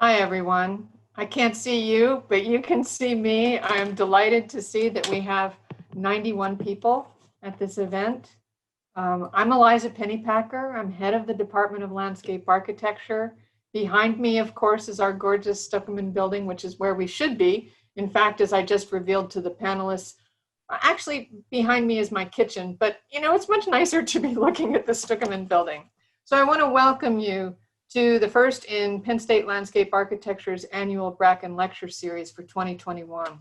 Hi, everyone. I can't see you, but you can see me. I am delighted to see that we have 91 people at this event. I'm Eliza Pennypacker. I'm head of the Department of Landscape Architecture. Behind me, of course, is our gorgeous Stuckeman building, which is where we should be. In fact, as I just revealed to the panelists, actually behind me is my kitchen, but it's much nicer to be looking at the Stuckeman building. So I want to welcome you to the first in Penn State Landscape Architecture's annual Bracken Lecture Series for 2021.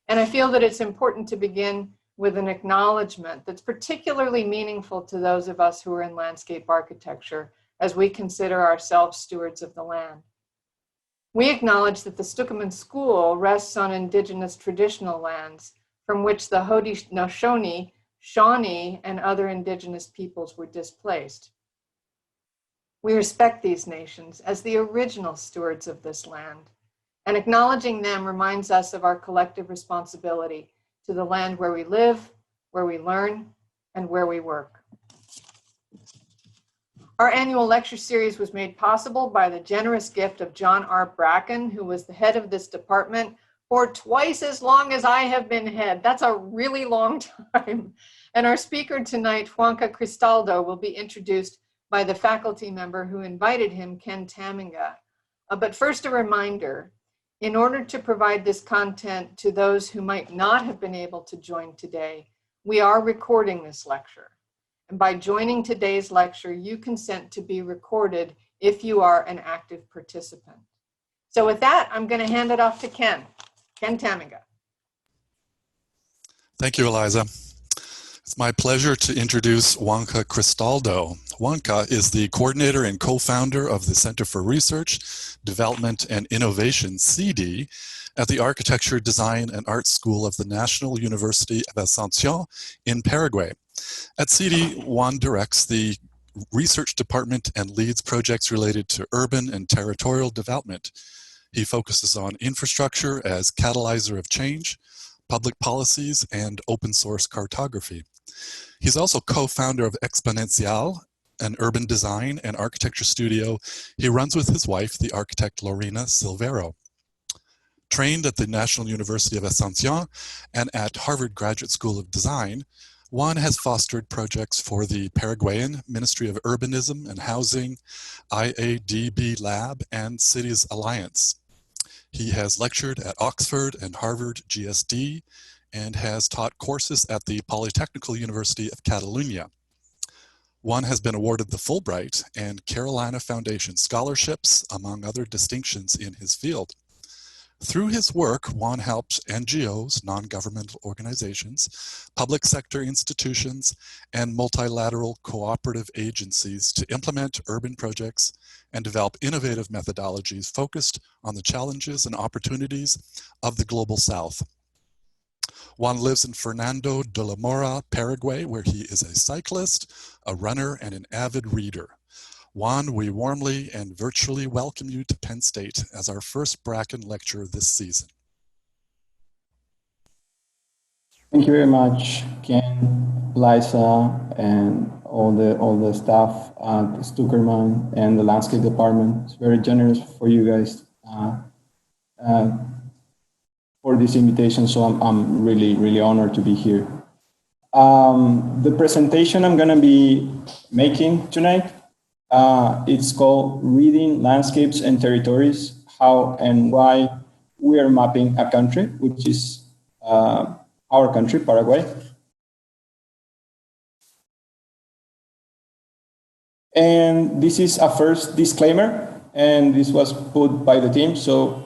And I feel that it's important to begin with an acknowledgement that's particularly meaningful to those of us who are in landscape architecture as we consider ourselves stewards of the land. We acknowledge that the Stuckeman School rests on indigenous traditional lands from which the Haudenosaunee, Shawnee, and other indigenous peoples were displaced. We respect these nations as the original stewards of this land, and acknowledging them reminds us of our collective responsibility to the land where we live, where we learn, and where we work. Our annual lecture series was made possible by the generous gift of John R. Bracken, who was the head of this department for twice as long as I have been head. That's a really long time. And our speaker tonight, Juanca Cristaldo, will be introduced by the faculty member who invited him, Ken Taminga. But first, a reminder, in order to provide this content to those who might not have been able to join today, we are recording this lecture. And by joining today's lecture, you consent to be recorded if you are an active participant. So with that, I'm going to hand it off to Ken Taminga. Thank you, Eliza. It's my pleasure to introduce Juanca Cristaldo. Juanca is the coordinator and co-founder of the Center for Research, Development, and Innovation, CD, at the Architecture, Design, and Art School of the National University of Asunción in Paraguay. At CD, Juan directs the research department and leads projects related to urban and territorial development. He focuses on infrastructure as catalyzer of change, public policies, and open source cartography. He's also co-founder of Exponencial, an urban design and architecture studio he runs with his wife, the architect Lorena Silvero. Trained at the National University of Asunción and at Harvard Graduate School of Design, Juan has fostered projects for the Paraguayan Ministry of Urbanism and Housing, IADB Lab, and Cities Alliance. He has lectured at Oxford and Harvard GSD and has taught courses at the Polytechnical University of Catalunya. Juan has been awarded the Fulbright and Carolina Foundation scholarships, among other distinctions in his field. Through his work, Juan helps NGOs, non-governmental organizations, public sector institutions, and multilateral cooperative agencies to implement urban projects and develop innovative methodologies focused on the challenges and opportunities of the Global South. Juan lives in Fernando de la Mora, Paraguay, where he is a cyclist, a runner, and an avid reader. Juan, we warmly and virtually welcome you to Penn State as our first Bracken lecture this season. Thank you very much, Ken, Liza, and all the staff at Stuckeman and the landscape department. It's very generous for you guys for this invitation, so I'm really honored to be here. The presentation I'm going to be making tonight, it's called Reading Landscapes and Territories, How and Why We Are Mapping a Country, which is our country, Paraguay. And this is a first disclaimer, and this was put by the team. So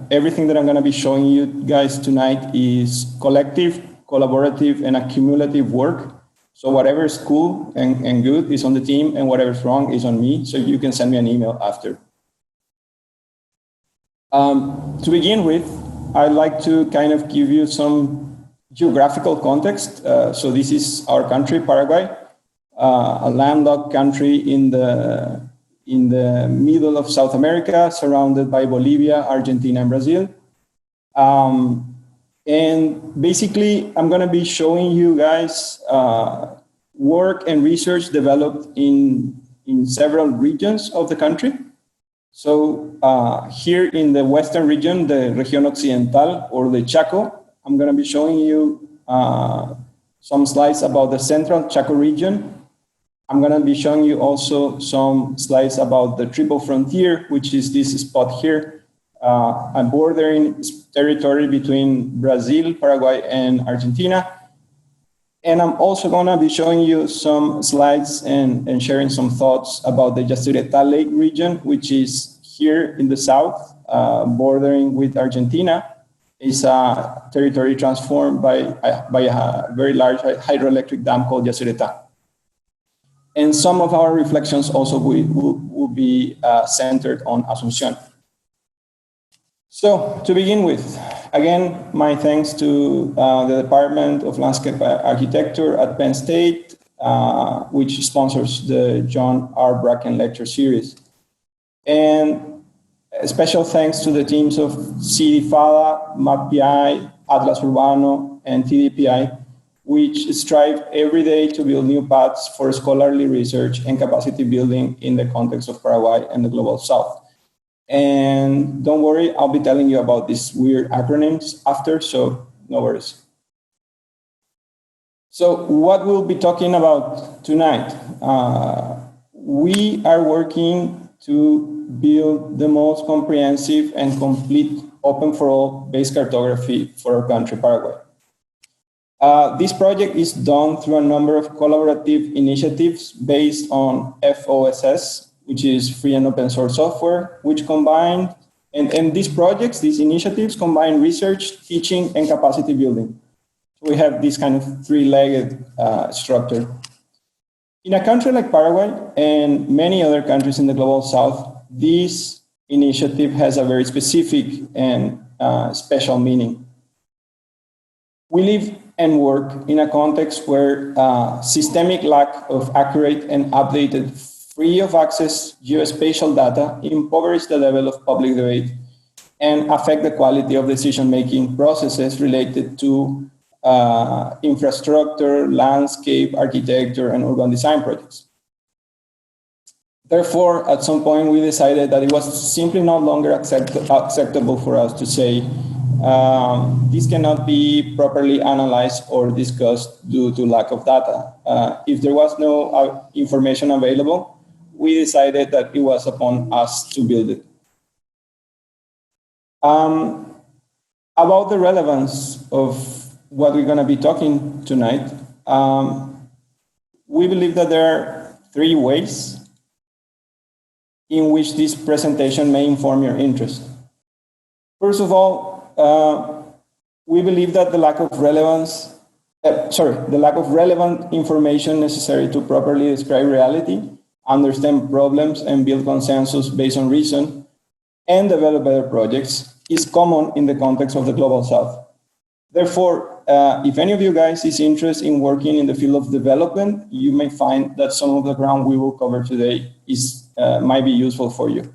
everything that I'm going to be showing you guys tonight is collective, collaborative, and accumulative work. So whatever is cool and good is on the team, and whatever's wrong is on me. So you can send me an email after. To begin with, I'd like to kind of give you some geographical context. So this is our country, Paraguay, a landlocked country in the middle of South America, surrounded by Bolivia, Argentina, and Brazil. And basically, I'm going to be showing you guys work and research developed in several regions of the country. So here in the Western region, the Región Occidental or the Chaco, I'm going to be showing you some slides about the Central Chaco region. I'm going to be showing you also some slides about the Triple Frontier, which is this spot here, a bordering territory between Brazil, Paraguay, and Argentina. And I'm also going to be showing you some slides and sharing some thoughts about the Gesereta Lake region, which is here in the south, bordering with Argentina. It's a territory transformed by a very large hydroelectric dam called Gesereta. And some of our reflections also will be centered on Asunción. So to begin with, again, my thanks to the Department of Landscape Architecture at Penn State, which sponsors the John R. Bracken Lecture Series. And a special thanks to the teams of CDFADA, MapPI, Atlas Urbano, and TDPI, which strive every day to build new paths for scholarly research and capacity building in the context of Paraguay and the Global South. And don't worry, I'll be telling you about these weird acronyms after, so no worries. So what we'll be talking about tonight, we are working to build the most comprehensive and complete open for all base cartography for our country, Paraguay. This project is done through a number of collaborative initiatives based on FOSS, which is free and open source software, which combine, and these projects, these initiatives combine research, teaching, and capacity building. So we have this kind of three-legged structure. In a country like Paraguay and many other countries in the Global South, this initiative has a very specific and special meaning. We live and work in a context where systemic lack of accurate and updated free of access geospatial data impoverish the level of public debate and affect the quality of decision-making processes related to infrastructure, landscape, architecture, and urban design projects. Therefore, at some point, we decided that it was simply no longer acceptable for us to say this cannot be properly analyzed or discussed due to lack of data. If there was no information available, we decided that it was upon us to build it. About the relevance of what we're going to be talking tonight, we believe that there are three ways in which this presentation may inform your interest. First of all, we believe that the lack of relevant information necessary to properly describe reality, understand problems, and build consensus based on reason, and develop better projects is common in the context of the Global South. Therefore, if any of you guys is interested in working in the field of development, you may find that some of the ground we will cover today might be useful for you.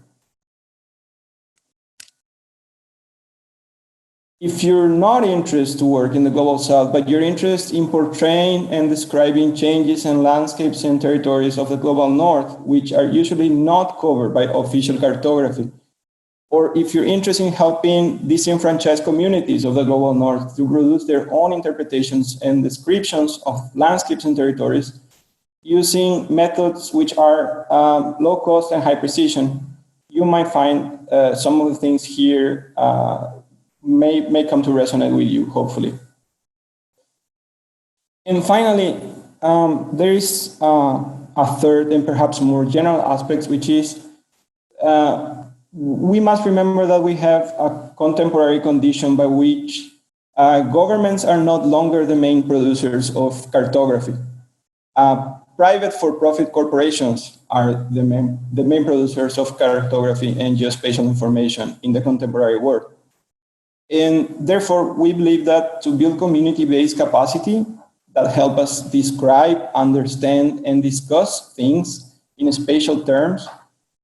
If you're not interested to work in the Global South, but you're interested in portraying and describing changes in landscapes and territories of the Global North, which are usually not covered by official cartography, or if you're interested in helping disenfranchised communities of the Global North to produce their own interpretations and descriptions of landscapes and territories using methods which are low cost and high precision, you might find some of the things here may come to resonate with you, hopefully. And finally, there is a third and perhaps more general aspect, which is we must remember that we have a contemporary condition by which governments are not longer the main producers of cartography. Private for-profit corporations are the main producers of cartography and geospatial information in the contemporary world. And therefore, we believe that to build community-based capacity that help us describe, understand, and discuss things in spatial terms,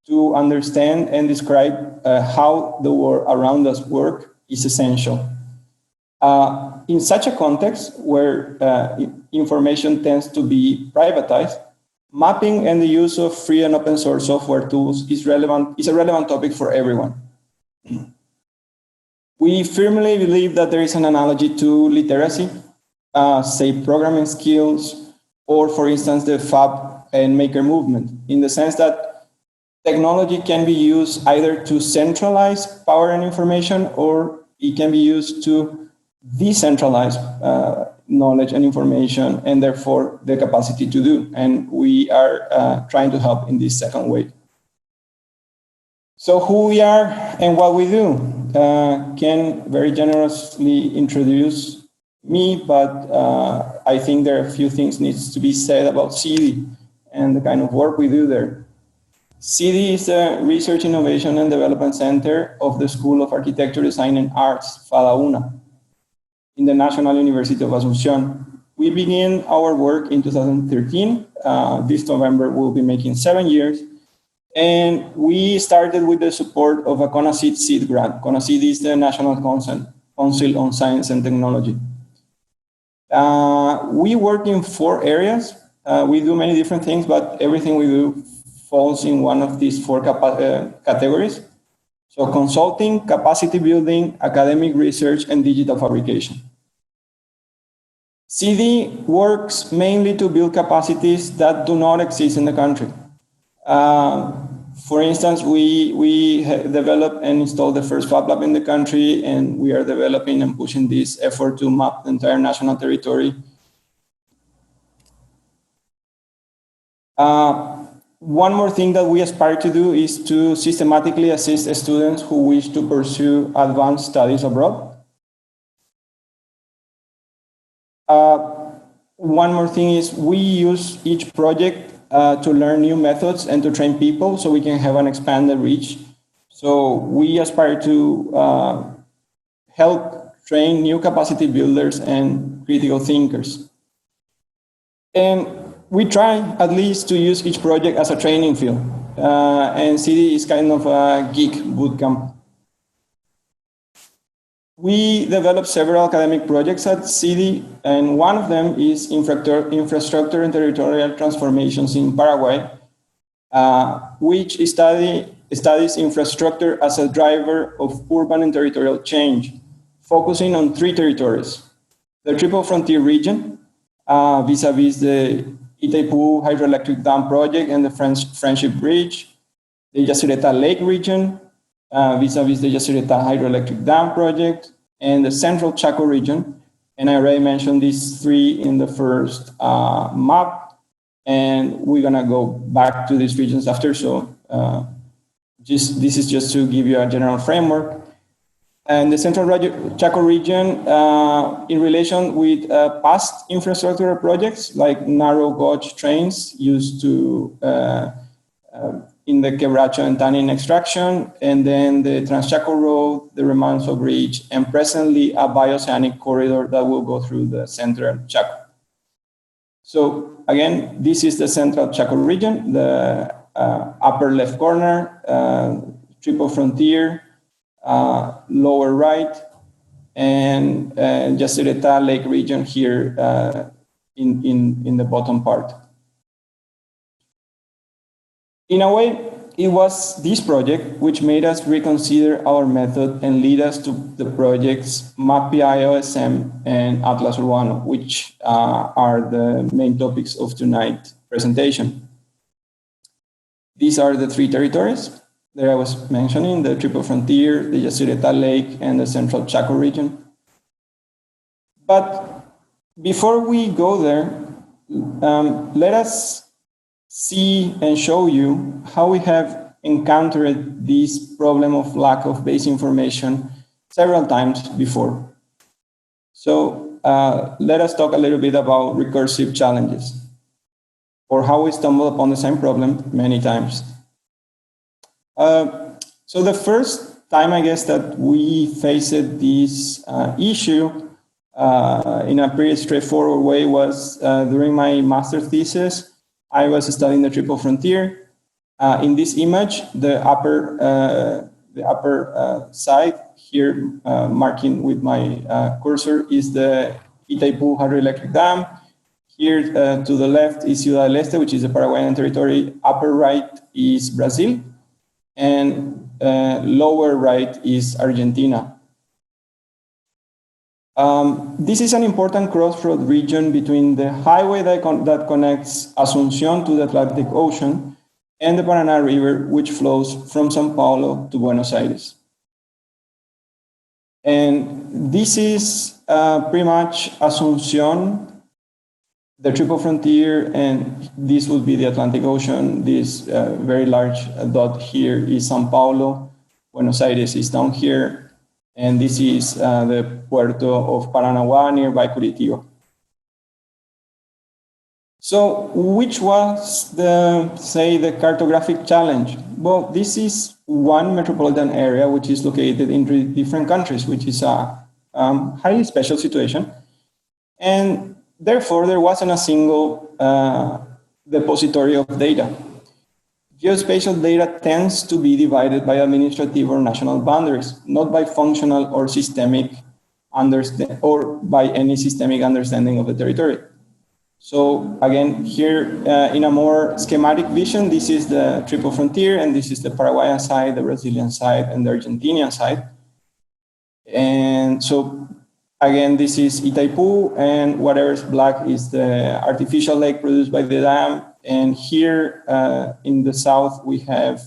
to understand and describe how the world around us works is essential. In such a context where information tends to be privatized, mapping and the use of free and open source software tools is a relevant topic for everyone. We firmly believe that there is an analogy to literacy, say programming skills, or for instance, the fab and maker movement, in the sense that technology can be used either to centralize power and information, or it can be used to decentralize knowledge and information, and therefore the capacity to do. And we are trying to help in this second way. So who we are and what we do. Ken very generously introduced me, but I think there are a few things needs to be said about CD and the kind of work we do there. CD is the Research, Innovation and Development Center of the School of Architecture, Design and Arts, FADAUNA, in the National University of Asunción. We began our work in 2013. This November we'll be making 7 years. And we started with the support of a CONACYT seed grant. CONACYT is the National Council on Science and Technology. We work in 4 areas. We do many different things, but everything we do falls in one of these 4 categories. So consulting, capacity building, academic research, and digital fabrication. CD works mainly to build capacities that do not exist in the country. For instance, we developed and installed the first Fab Lab in the country, and we are developing and pushing this effort to map the entire national territory. One more thing that we aspire to do is to systematically assist students who wish to pursue advanced studies abroad. One more thing is we use each project to learn new methods and to train people so we can have an expanded reach. So we aspire to help train new capacity builders and critical thinkers. And we try at least to use each project as a training field. And CD is kind of a geek bootcamp. We developed several academic projects at CD, and one of them is infrastructure and territorial transformations in Paraguay, which studies infrastructure as a driver of urban and territorial change, focusing on 3 territories: the Triple Frontier region, vis-a-vis the Itaipú hydroelectric dam project and the Friendship Bridge, the Gesereta Lake region, vis-a-vis the Gesereta hydroelectric dam project, and the Central Chaco region. And I already mentioned these 3 in the first map, and we're gonna go back to these regions after. So this is just to give you a general framework. And the Central Chaco region, in relation with past infrastructure projects like narrow gauge trains used to in the Quebracho and tannin extraction, and then the Transchaco Road, the Remanso Bridge, and presently a bioceanic corridor that will go through the Central Chaco. So again, this is the Central Chaco region, the upper left corner, Triple Frontier, lower right, and Gesereta Lake region here in the bottom part. In a way, it was this project which made us reconsider our method and lead us to the projects MapPI OSM and Atlas Urbano, which are the main topics of tonight's presentation. These are the 3 territories that I was mentioning: the Triple Frontier, the Gesereta Lake, and the Central Chaco region. But before we go there, let us see and show you how we have encountered this problem of lack of base information several times before. So let us talk a little bit about recursive challenges, or how we stumble upon the same problem many times. So the first time, I guess, that we faced this issue in a pretty straightforward way was during my master's thesis. I was studying the Triple Frontier. In this image, the upper side here, marking with my cursor, is the Itaipú hydroelectric dam. Here to the left is Ciudad del Este, which is the Paraguayan territory. Upper right is Brazil, and lower right is Argentina. This is an important crossroad region between the highway that connects Asunción to the Atlantic Ocean and the Paraná River, which flows from São Paulo to Buenos Aires. And this is pretty much Asunción, the triple frontier, and this would be the Atlantic Ocean. This very large dot here is São Paulo. Buenos Aires is down here. And this is the Puerto of Paranaguá nearby Curitiba. So which was the cartographic challenge? Well, this is one metropolitan area which is located in 3 different countries, which is a highly special situation. And therefore, there wasn't a single depository of data. Geospatial data tends to be divided by administrative or national boundaries, not by functional or systemic or by any systemic understanding of the territory. So again, here in a more schematic vision, this is the triple frontier, and this is the Paraguayan side, the Brazilian side, and the Argentinian side. And so again, this is Itaipu, and whatever is black is the artificial lake produced by the dam. And here in the south, we have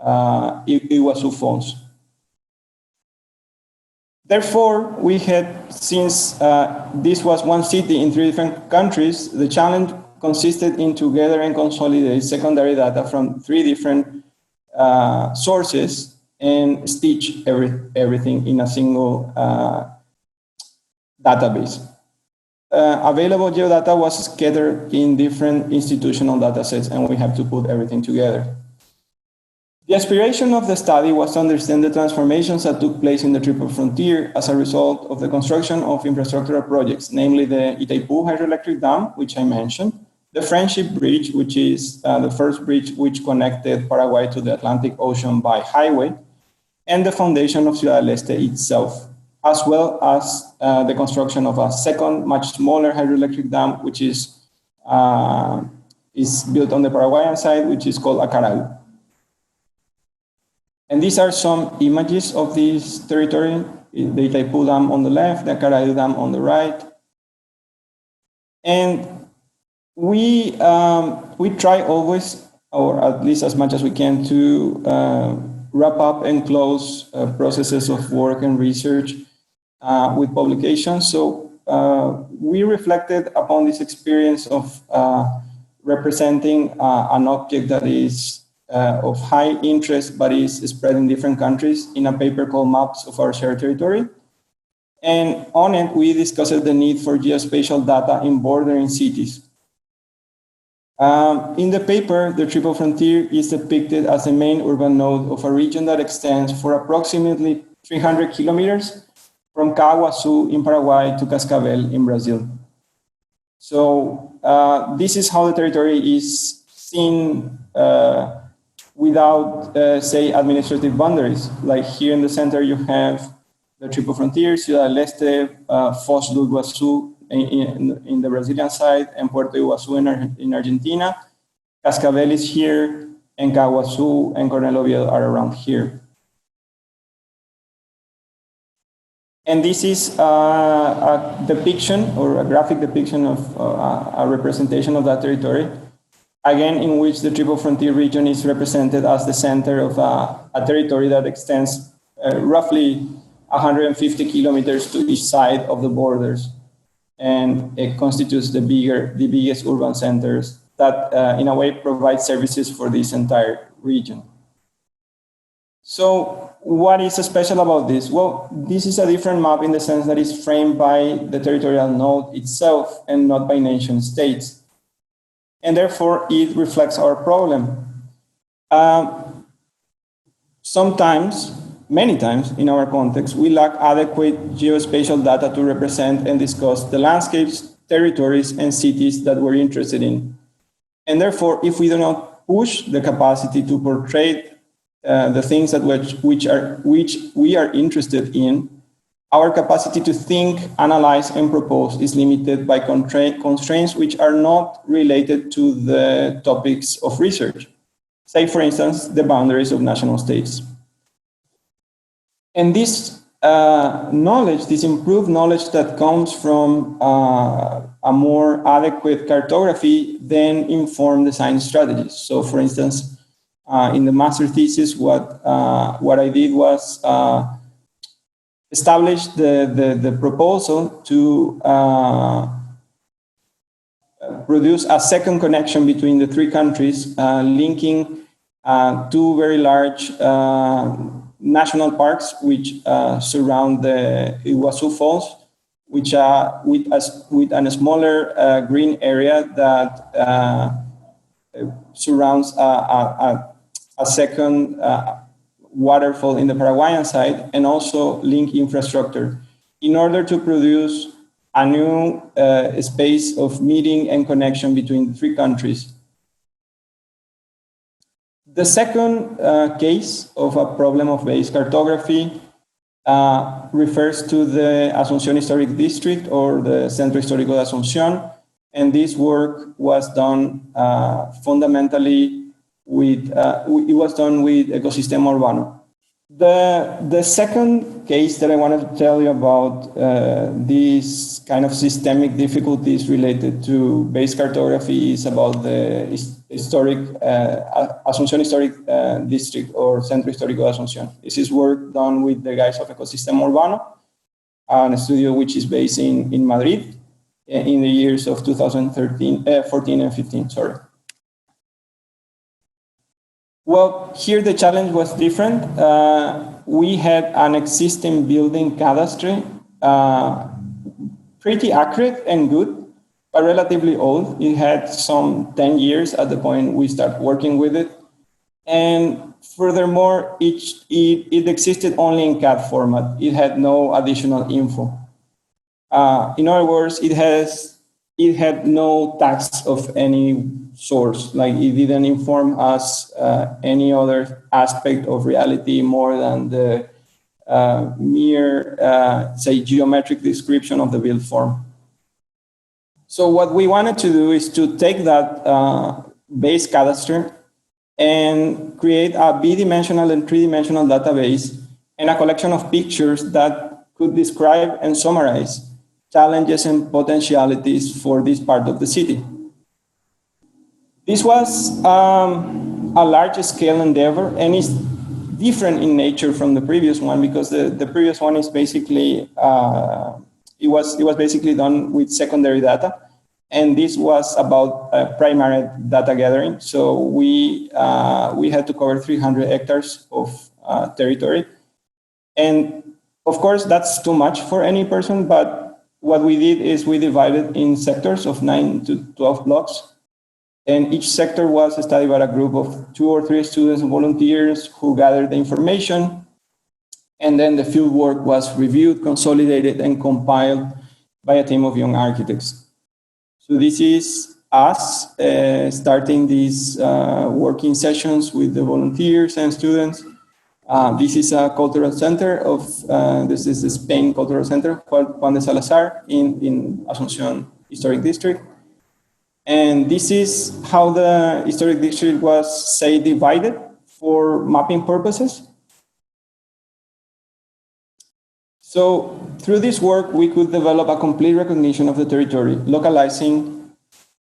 Iguazu Falls. Therefore, we had, since this was one city in 3 different countries, the challenge consisted in to gather and consolidate secondary data from 3 different sources and stitch everything in a single database. Available geodata was scattered in different institutional datasets, and we have to put everything together. The aspiration of the study was to understand the transformations that took place in the triple frontier as a result of the construction of infrastructural projects, namely the Itaipu hydroelectric dam, which I mentioned, the Friendship Bridge, which is the first bridge which connected Paraguay to the Atlantic Ocean by highway, and the foundation of Ciudad del Este itself, as well as the construction of a second, much smaller hydroelectric dam, which is built on the Paraguayan side, which is called Acaral. And these are some images of this territory, the Itaipu Dam on the left, the Acaral Dam on the right. And we try always, or at least as much as we can, to wrap up and close processes of work and research with publications. So we reflected upon this experience of representing an object that is of high interest, but is spread in different countries in a paper called Maps of Our Shared Territory. And on it, we discussed the need for geospatial data in bordering cities. In the paper, the triple frontier is depicted as the main urban node of a region that extends for approximately 300 kilometers from Caguaçu in Paraguay to Cascavel in Brazil. So this is how the territory is seen without, say, administrative boundaries. Like here in the center, you have the triple frontier, Ciudad del Este, Foz do Iguaçu in the Brazilian side, and Puerto Iguaçu in Argentina. Cascavel is here, and Caguaçu and Coronel Oviedo are around here. And this is a depiction, or a graphic depiction of a representation of that territory, again, in which the triple frontier region is represented as the center of a territory that extends roughly 150 kilometers to each side of the borders. And it constitutes the biggest urban centers that, in a way, provide services for this entire region. So what is special about this? Well, this is a different map in the sense that it's framed by the territorial node itself and not by nation states. And therefore, it reflects our problem. Sometimes, many times in our context, we lack adequate geospatial data to represent and discuss the landscapes, territories, and cities that we're interested in. And therefore, if we do not push the capacity to portray the things that which we are interested in, our capacity to think, analyze, and propose is limited by constraints which are not related to the topics of research. Say, for instance, the boundaries of national states. And this knowledge, this improved knowledge that comes from a more adequate cartography, then inform design strategies. So, for instance, in the master thesis, what I did was establish the proposal to produce a second connection between the three countries, linking two very large national parks which surround the Iguazu Falls, which are with a smaller green area that surrounds a second waterfall in the Paraguayan side, and also link infrastructure in order to produce a new space of meeting and connection between the three countries. The second case of a problem of base cartography refers to the Asunción Historic District, or the Centro Histórico de Asunción, and this work was done fundamentally with Ecosistema Urbano. The second case that I wanted to tell you about these kind of systemic difficulties related to base cartography is about the historic Asunción Historic District, or Centro Histórico de Asunción. This is work done with the guys of Ecosistema Urbano, a studio which is based in Madrid in the years of 2014 and 15, sorry. Well, here the challenge was different. We had an existing building cadastre, pretty accurate and good, but relatively old. It had some 10 years at the point we started working with it. And furthermore, it existed only in CAD format. It had no additional info. In other words, it had no tags of any source, like it didn't inform us any other aspect of reality more than the mere, say, geometric description of the build form. So what we wanted to do is to take that base cadastre and create a bidimensional and three-dimensional database and a collection of pictures that could describe and summarize challenges and potentialities for this part of the city. This was a large-scale endeavor, and it's different in nature from the previous one, because the previous one is basically it was basically done with secondary data, and this was about primary data gathering. So we had to cover 300 hectares of territory, and of course that's too much for any person. But what we did is we divided in sectors of 9 to 12 blocks. And each sector was studied by a group of 2 or 3 students and volunteers who gathered the information. And then the field work was reviewed, consolidated, and compiled by a team of young architects. So this is us starting these working sessions with the volunteers and students. This is a cultural center this is the Spain Cultural Center called Juan de Salazar in Asunción Historic District. And this is how the historic district was, say, divided for mapping purposes. So through this work, we could develop a complete recognition of the territory, localizing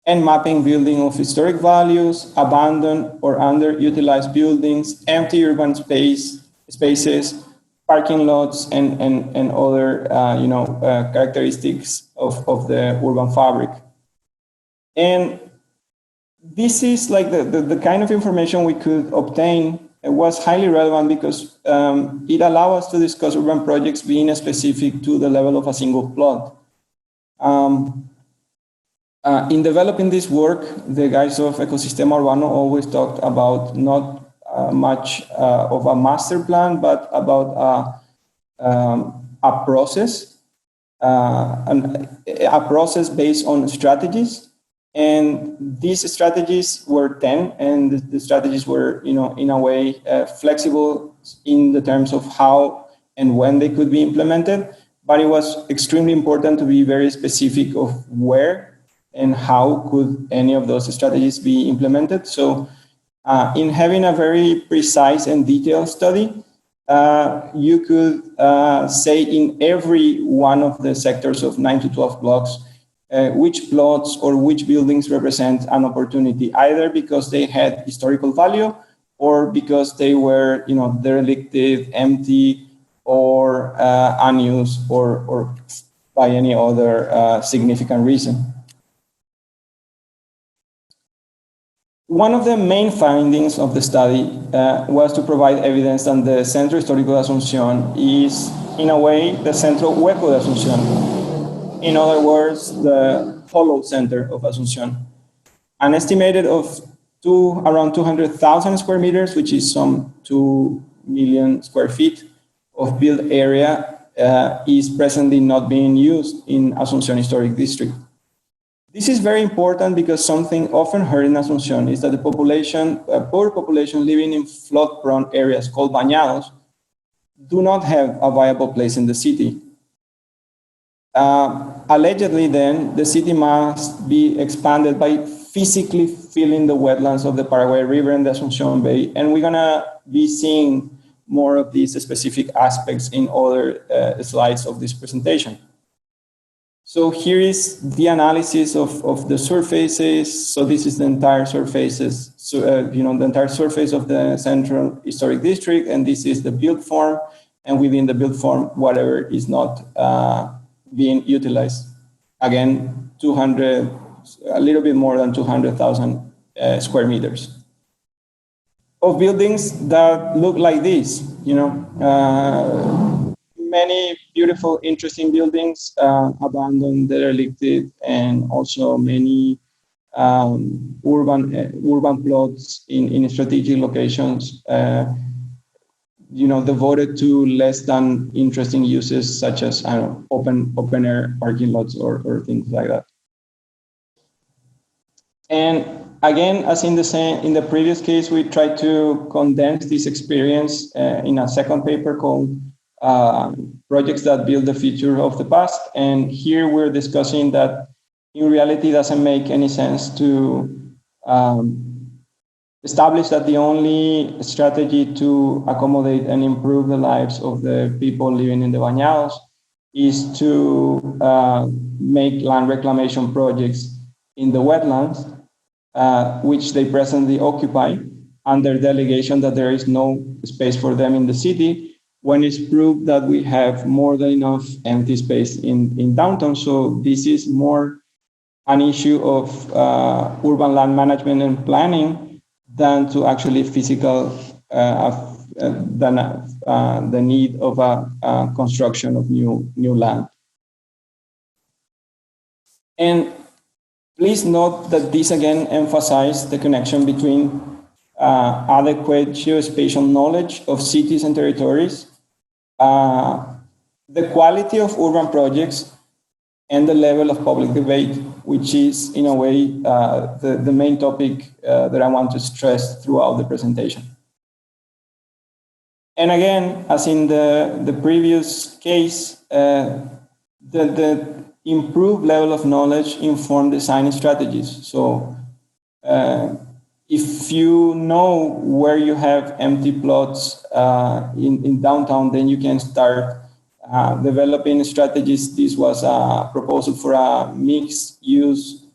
and mapping building of historic values, abandoned or underutilized buildings, empty urban spaces, parking lots, and other characteristics of the urban fabric. And this is like the kind of information we could obtain. It was highly relevant because it allowed us to discuss urban projects being specific to the level of a single plot. In developing this work, the guys of Ecosistema Urbano always talked about not much of a master plan, but about a process, a process based on strategies. And these strategies were 10, and the strategies were, in a way, flexible in the terms of how and when they could be implemented. but it was extremely important to be very specific of where and how could any of those strategies be implemented. So in having a very precise and detailed study, you could say in every one of the sectors of 9 to 12 blocks, which plots or which buildings represent an opportunity, either because they had historical value or because they were, derelicted, empty, or unused, or by any other significant reason. One of the main findings of the study was to provide evidence that the Centro Histórico de Asunción is, in a way, the Centro Hueco de Asunción. In other words, the hollow center of Asunción. An estimated of around 200,000 square meters, which is some 2 million square feet of built area, is presently not being used in Asunción Historic District. This is very important because something often heard in Asunción is that the population, poor population living in flood-prone areas called bañados, do not have a viable place in the city. Allegedly, then, the city must be expanded by physically filling the wetlands of the Paraguay River and the Asunción Bay, and we're gonna be seeing more of these specific aspects in other slides of this presentation. So here is the analysis of the surfaces. So this is the entire surfaces, so, the entire surface of the Central Historic District, and this is the built form, and within the built form, whatever is not being utilized. Again, a little bit more than 200,000 square meters of buildings that look like this, many beautiful, interesting buildings, abandoned, derelicted, and also many urban plots in strategic locations, devoted to less than interesting uses such as, open air parking lots or things like that. And again, as in the previous case, we tried to condense this experience in a second paper called Projects that Build the Future of the Past. And here we're discussing that in reality, it doesn't make any sense to establish that the only strategy to accommodate and improve the lives of the people living in the bañados is to make land reclamation projects in the wetlands, which they presently occupy under the allegation that there is no space for them in the city, when it's proved that we have more than enough empty space in downtown. So this is more an issue of urban land management and planning than to actually physical, the need of a construction of new land. And please note that this again emphasizes the connection between adequate geospatial knowledge of cities and territories, the quality of urban projects, and the level of public debate, which is, in a way, the main topic that I want to stress throughout the presentation. And again, as in the previous case, the improved level of knowledge inform design strategies. So if you know where you have empty plots in downtown, then you can start developing strategies. This was a proposal for a mixed-use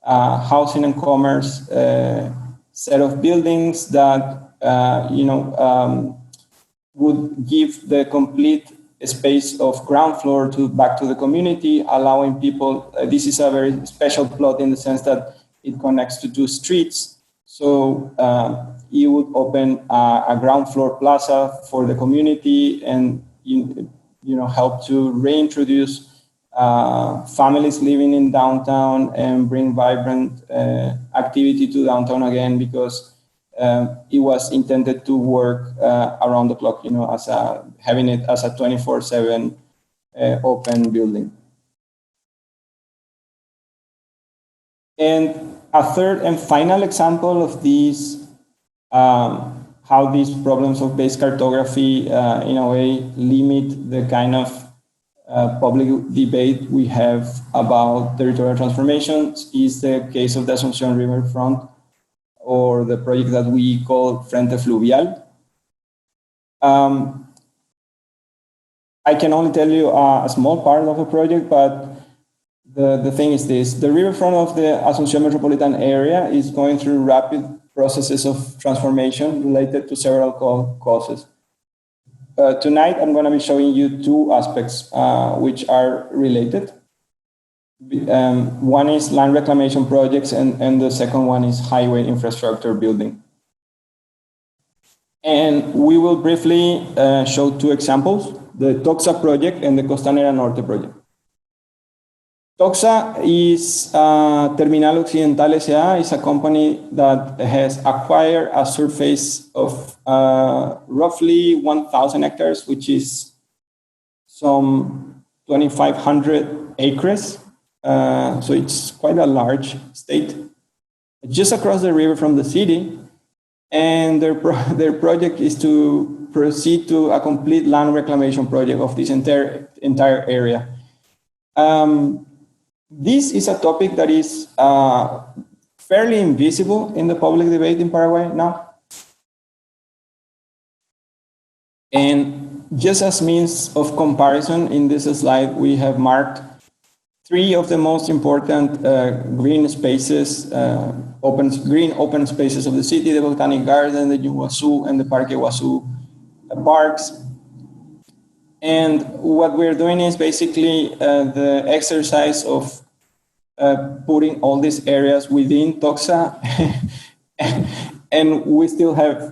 housing and commerce set of buildings that would give the complete space of ground floor back to the community, allowing people. This is a very special plot in the sense that it connects to two streets. So you would open a ground floor plaza for the community and help to reintroduce families living in downtown and bring vibrant activity to downtown again, because it was intended to work around the clock, having it as a 24/7 open building. And a third and final example of these, how these problems of base cartography in a way limit the kind of public debate we have about territorial transformations is the case of the Asunción Riverfront, or the project that we call Frente Fluvial. I can only tell you a small part of the project, but the thing is this: the riverfront of the Asunción metropolitan area is going through rapid processes of transformation related to several causes. Tonight, I'm going to be showing you two aspects which are related. One is land reclamation projects, and the second one is highway infrastructure building. And we will briefly show two examples: the Toxa project and the Costanera Norte project. Toxa is Terminal Occidental S.A. is a company that has acquired a surface of roughly 1,000 hectares, which is some 2,500 acres. So it's quite a large state, just across the river from the city. And their project is to proceed to a complete land reclamation project of this entire area. This is a topic that is fairly invisible in the public debate in Paraguay now. And just as means of comparison, in this slide, we have marked three of the most important green spaces, green open spaces of the city: the Botanic Garden, the Yuguazú, and the Parque Iguazú parks. And what we're doing is basically the exercise of putting all these areas within Toxa, and we still have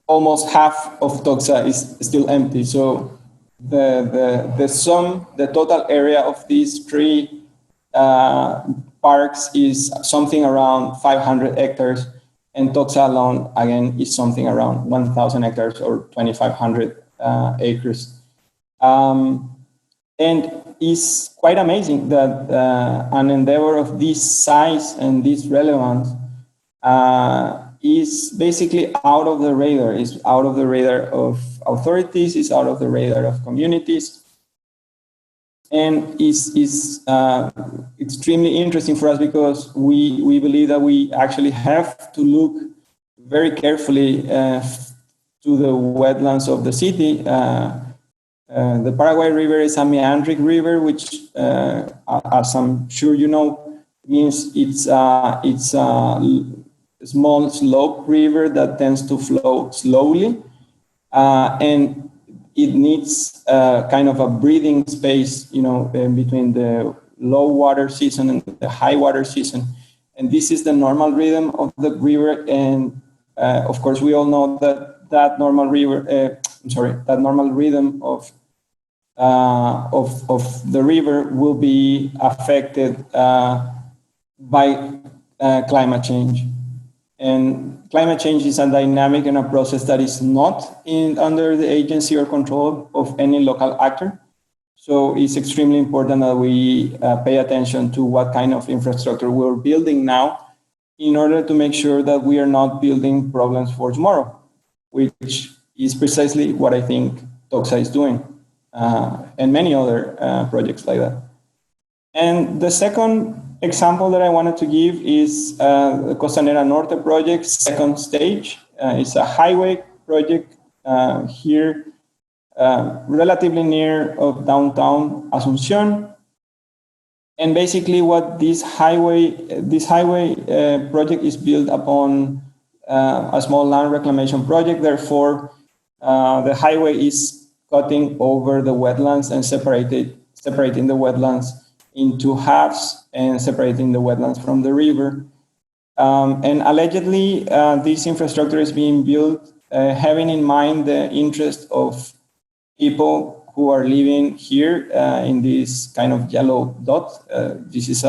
almost half of Toxa is still empty. So the total area of these three parks is something around 500 hectares, and Toxa alone, again, is something around 1,000 hectares or 2,500 acres. And it's quite amazing that an endeavor of this size and this relevance is basically out of the radar. It's out of the radar of authorities, it's out of the radar of communities, and is extremely interesting for us because we believe that we actually have to look very carefully to the wetlands of the city. The Paraguay River is a meandric river, which, as I'm sure you know, means it's a small slope river that tends to flow slowly, and it needs kind of a breathing space, between the low water season and the high water season. And this is the normal rhythm of the river, and of course, we all know that normal rhythm of the river will be affected by climate change. And climate change is a dynamic and a process that is not under the agency or control of any local actor. So it's extremely important that we pay attention to what kind of infrastructure we're building now in order to make sure that we are not building problems for tomorrow, which is precisely what I think Toxa is doing, and many other projects like that. And the second example that I wanted to give is the Costanera Norte project, second stage. It's a highway project here, relatively near of downtown Asunción. And basically what this highway project is built upon a small land reclamation project. Therefore, the highway is cutting over the wetlands and separating the wetlands into halves and separating the wetlands from the river. And allegedly, this infrastructure is being built having in mind the interest of people who are living here in this kind of yellow dot. This is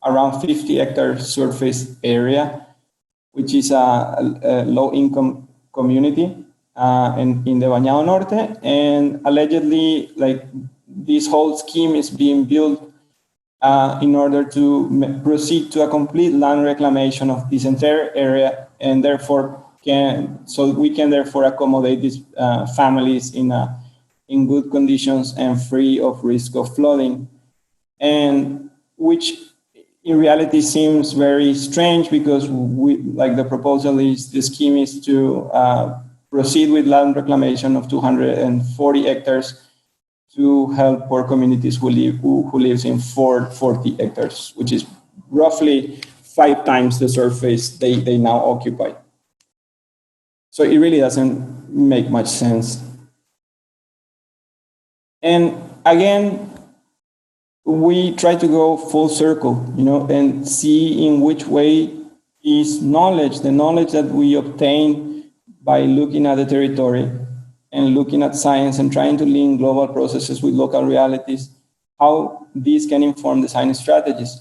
around 50 hectare surface area, which is a low-income community in the Bañado Norte. And allegedly, this whole scheme is being built in order to proceed to a complete land reclamation of this entire area, and therefore we can accommodate these families in in good conditions and free of risk of flooding, and which in reality seems very strange because the proposal is, the scheme is to proceed with land reclamation of 240 hectares to help poor communities who lives in 40 hectares, which is roughly 5 times the surface they now occupy. So it really doesn't make much sense. And again, we try to go full circle, and see in which way is knowledge, the knowledge that we obtain by looking at the territory and looking at science and trying to link global processes with local realities, how these can inform design strategies.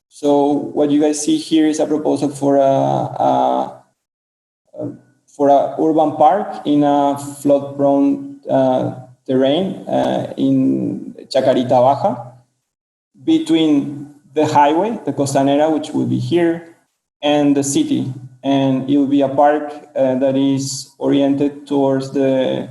So what you guys see here is a proposal for a urban park in a flood-prone terrain in Chacarita Baja, between the highway, the Costanera, which will be here, and the city. And it will be a park that is oriented towards the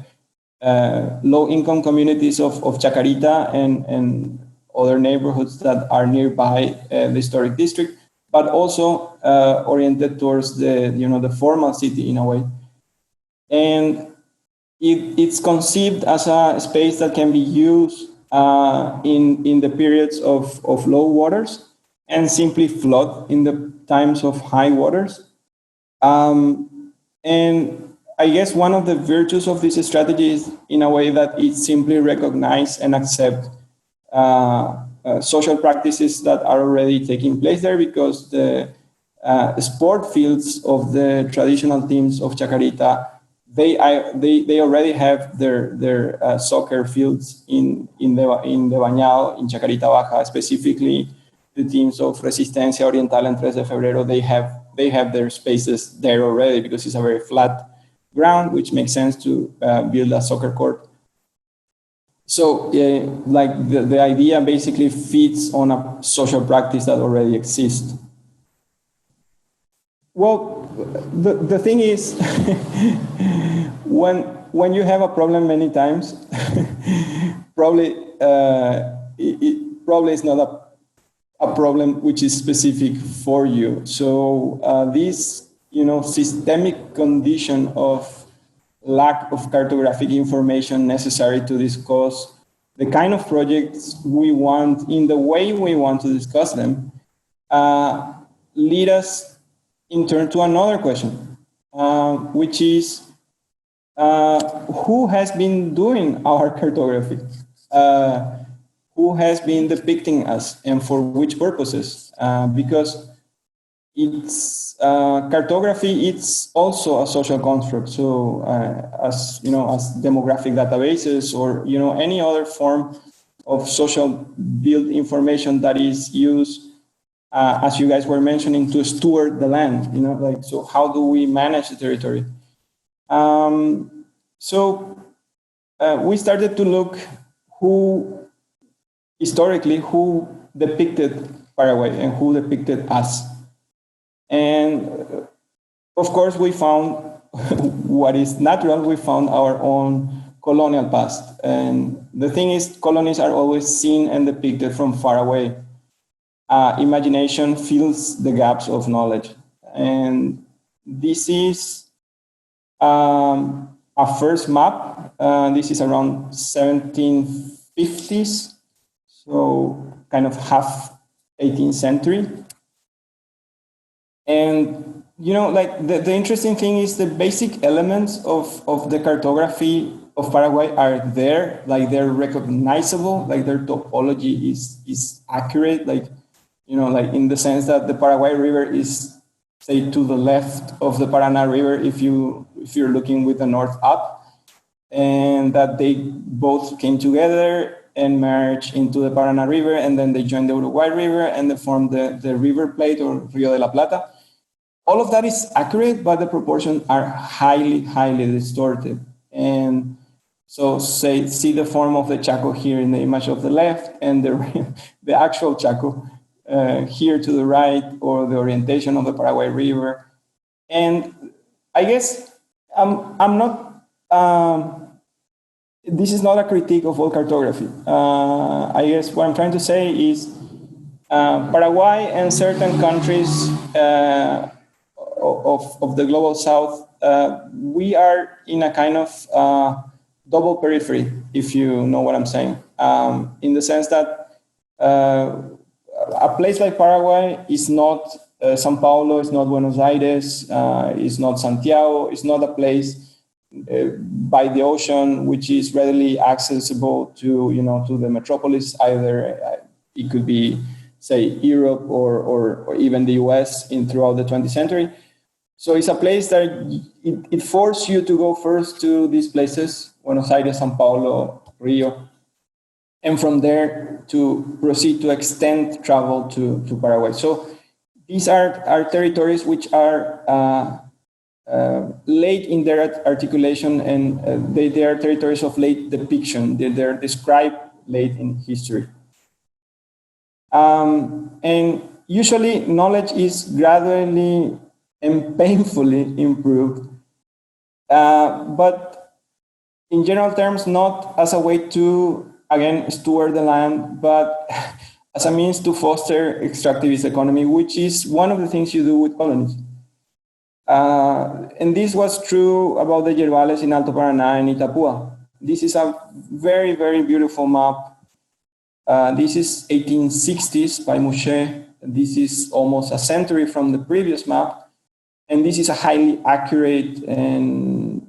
low-income communities of Chacarita and other neighborhoods that are nearby the historic district, but also oriented towards the formal city in a way. And it's conceived as a space that can be used in the periods of low waters and simply flood in the times of high waters. And I guess one of the virtues of this strategy is in a way that it simply recognize and accept social practices that are already taking place there, because the sport fields of the traditional teams of Chacarita, they already have their soccer fields in the Bañado, in Chacarita Baja, specifically the teams of Resistencia Oriental and 3 de Febrero. They have their spaces there already because it's a very flat ground, which makes sense to build a soccer court. So the idea basically feeds on a social practice that already exists. Well, the thing is, when you have a problem many times, probably it probably is not a problem which is specific for you. So this systemic condition of lack of cartographic information necessary to discuss the kind of projects we want in the way we want to discuss them lead us in turn to another question, which is who has been doing our cartography? Who has been depicting us, and for which purposes? Because it's cartography, it's also a social construct. So as demographic databases or any other form of social built information that is used, as you guys were mentioning, to steward the land. So how do we manage the territory? So we started to look historically who depicted Paraguay and who depicted us. And of course, we found what is natural. We found our own colonial past. And the thing is, colonies are always seen and depicted from far away. Imagination fills the gaps of knowledge. And this is a first map. This is around 1750s. So kind of half 18th century. And, the interesting thing is the basic elements of the cartography of Paraguay are there, they're recognizable, their topology is accurate, in the sense that the Paraguay River is, say, to the left of the Paraná River if you're looking with the north up, and that they both came together and merged into the Paraná River, and then they joined the Uruguay River, and they formed the river plate, or Rio de la Plata. All of that is accurate, but the proportions are highly, highly distorted. And so see the form of the Chaco here in the image of the left, and the actual Chaco here to the right, or the orientation of the Paraguay River. And I guess I'm not this is not a critique of all cartography. I guess what I'm trying to say is Paraguay and certain countries of the global south, we are in a kind of double periphery, if you know what I'm saying, in the sense that a place like Paraguay is not Sao Paulo, it's not Buenos Aires, it's not Santiago, it's not a place by the ocean which is readily accessible to, to the metropolis. Either it could be, say, Europe or even the US throughout the 20th century. So it's a place that it forces you to go first to these places, Buenos Aires, Sao Paulo, Rio, and from there to proceed to extend travel to Paraguay. So these are territories which are late in their articulation, and they are territories of late depiction. They're described late in history. And usually knowledge is gradually and painfully improved, but in general terms, not as a way to, again, steward the land, but as a means to foster extractivist economy, which is one of the things you do with colonies. And this was true about the yerbales in Alto Paraná and Itapúa. This is a very, very beautiful map. This is 1860s by Mouchet. This is almost a century from the previous map. And this is a highly accurate and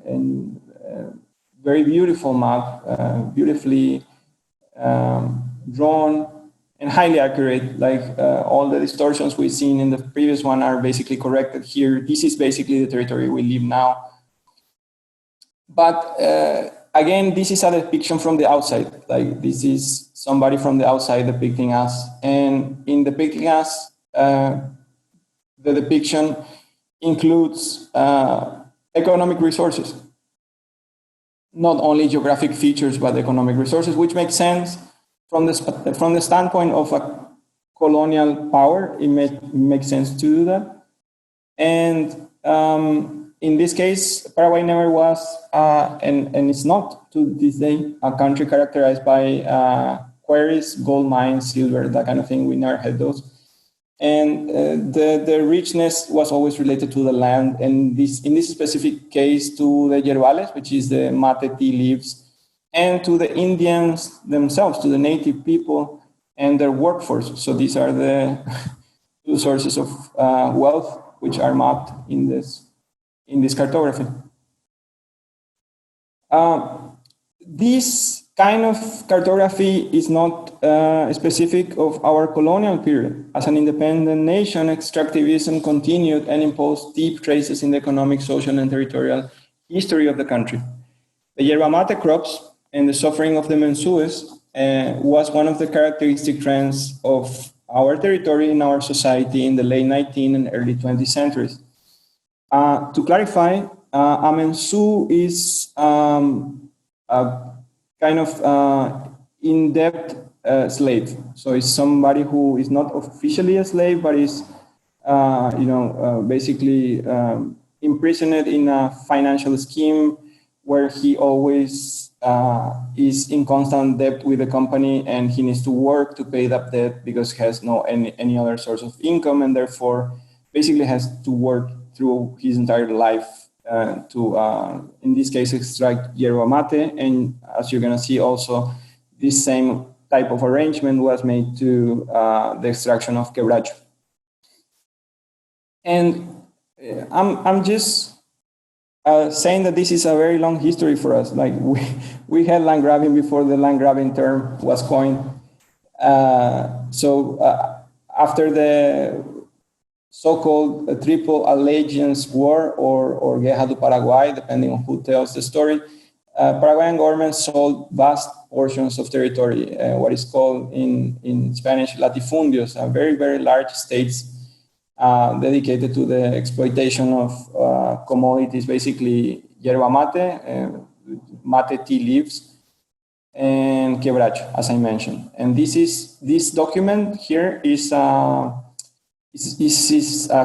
very beautiful map, beautifully drawn and highly accurate. Like all the distortions we've seen in the previous one are basically corrected here. This is basically the territory we live now. But again, this is a depiction from the outside. Like this is somebody from the outside depicting us. And in depicting us, the depiction includes economic resources. Not only geographic features, but economic resources, which makes sense from the standpoint of a colonial power. It makes sense to do that. And in this case, Paraguay never was, and it's not to this day, a country characterized by quarries, gold mines, silver, that kind of thing. We never had those. And the richness was always related to the land, and in this specific case to the yerbales, which is the mate tea leaves, and to the Indians themselves, to the native people and their workforce. So these are the two sources of wealth which are mapped in this cartography. This kind of cartography is not specific of our colonial period. As an independent nation, extractivism continued and imposed deep traces in the economic, social, and territorial history of the country. The yerba mate crops and the suffering of the Mensues was one of the characteristic trends of our territory in our society in the late 19th and early 20th centuries. To clarify, a Mensu is a kind of in-depth slave. So it's somebody who is not officially a slave, but is, basically imprisoned in a financial scheme where he always is in constant debt with the company, and he needs to work to pay that debt because he has no any other source of income, and therefore basically has to work through his entire life to, in this case, extract yerba mate. And as you're going to see also, this same type of arrangement was made to the extraction of quebracho. And I'm just saying that this is a very long history for us. Like we had land grabbing before the land grabbing term was coined. So after the so-called Triple Allegiance War or Guerra do Paraguay, depending on who tells the story, Paraguayan government sold vast portions of territory, what is called in Spanish latifundios, very, very large states dedicated to the exploitation of commodities, basically yerba mate, mate tea leaves, and quebracho, as I mentioned. And this document here is a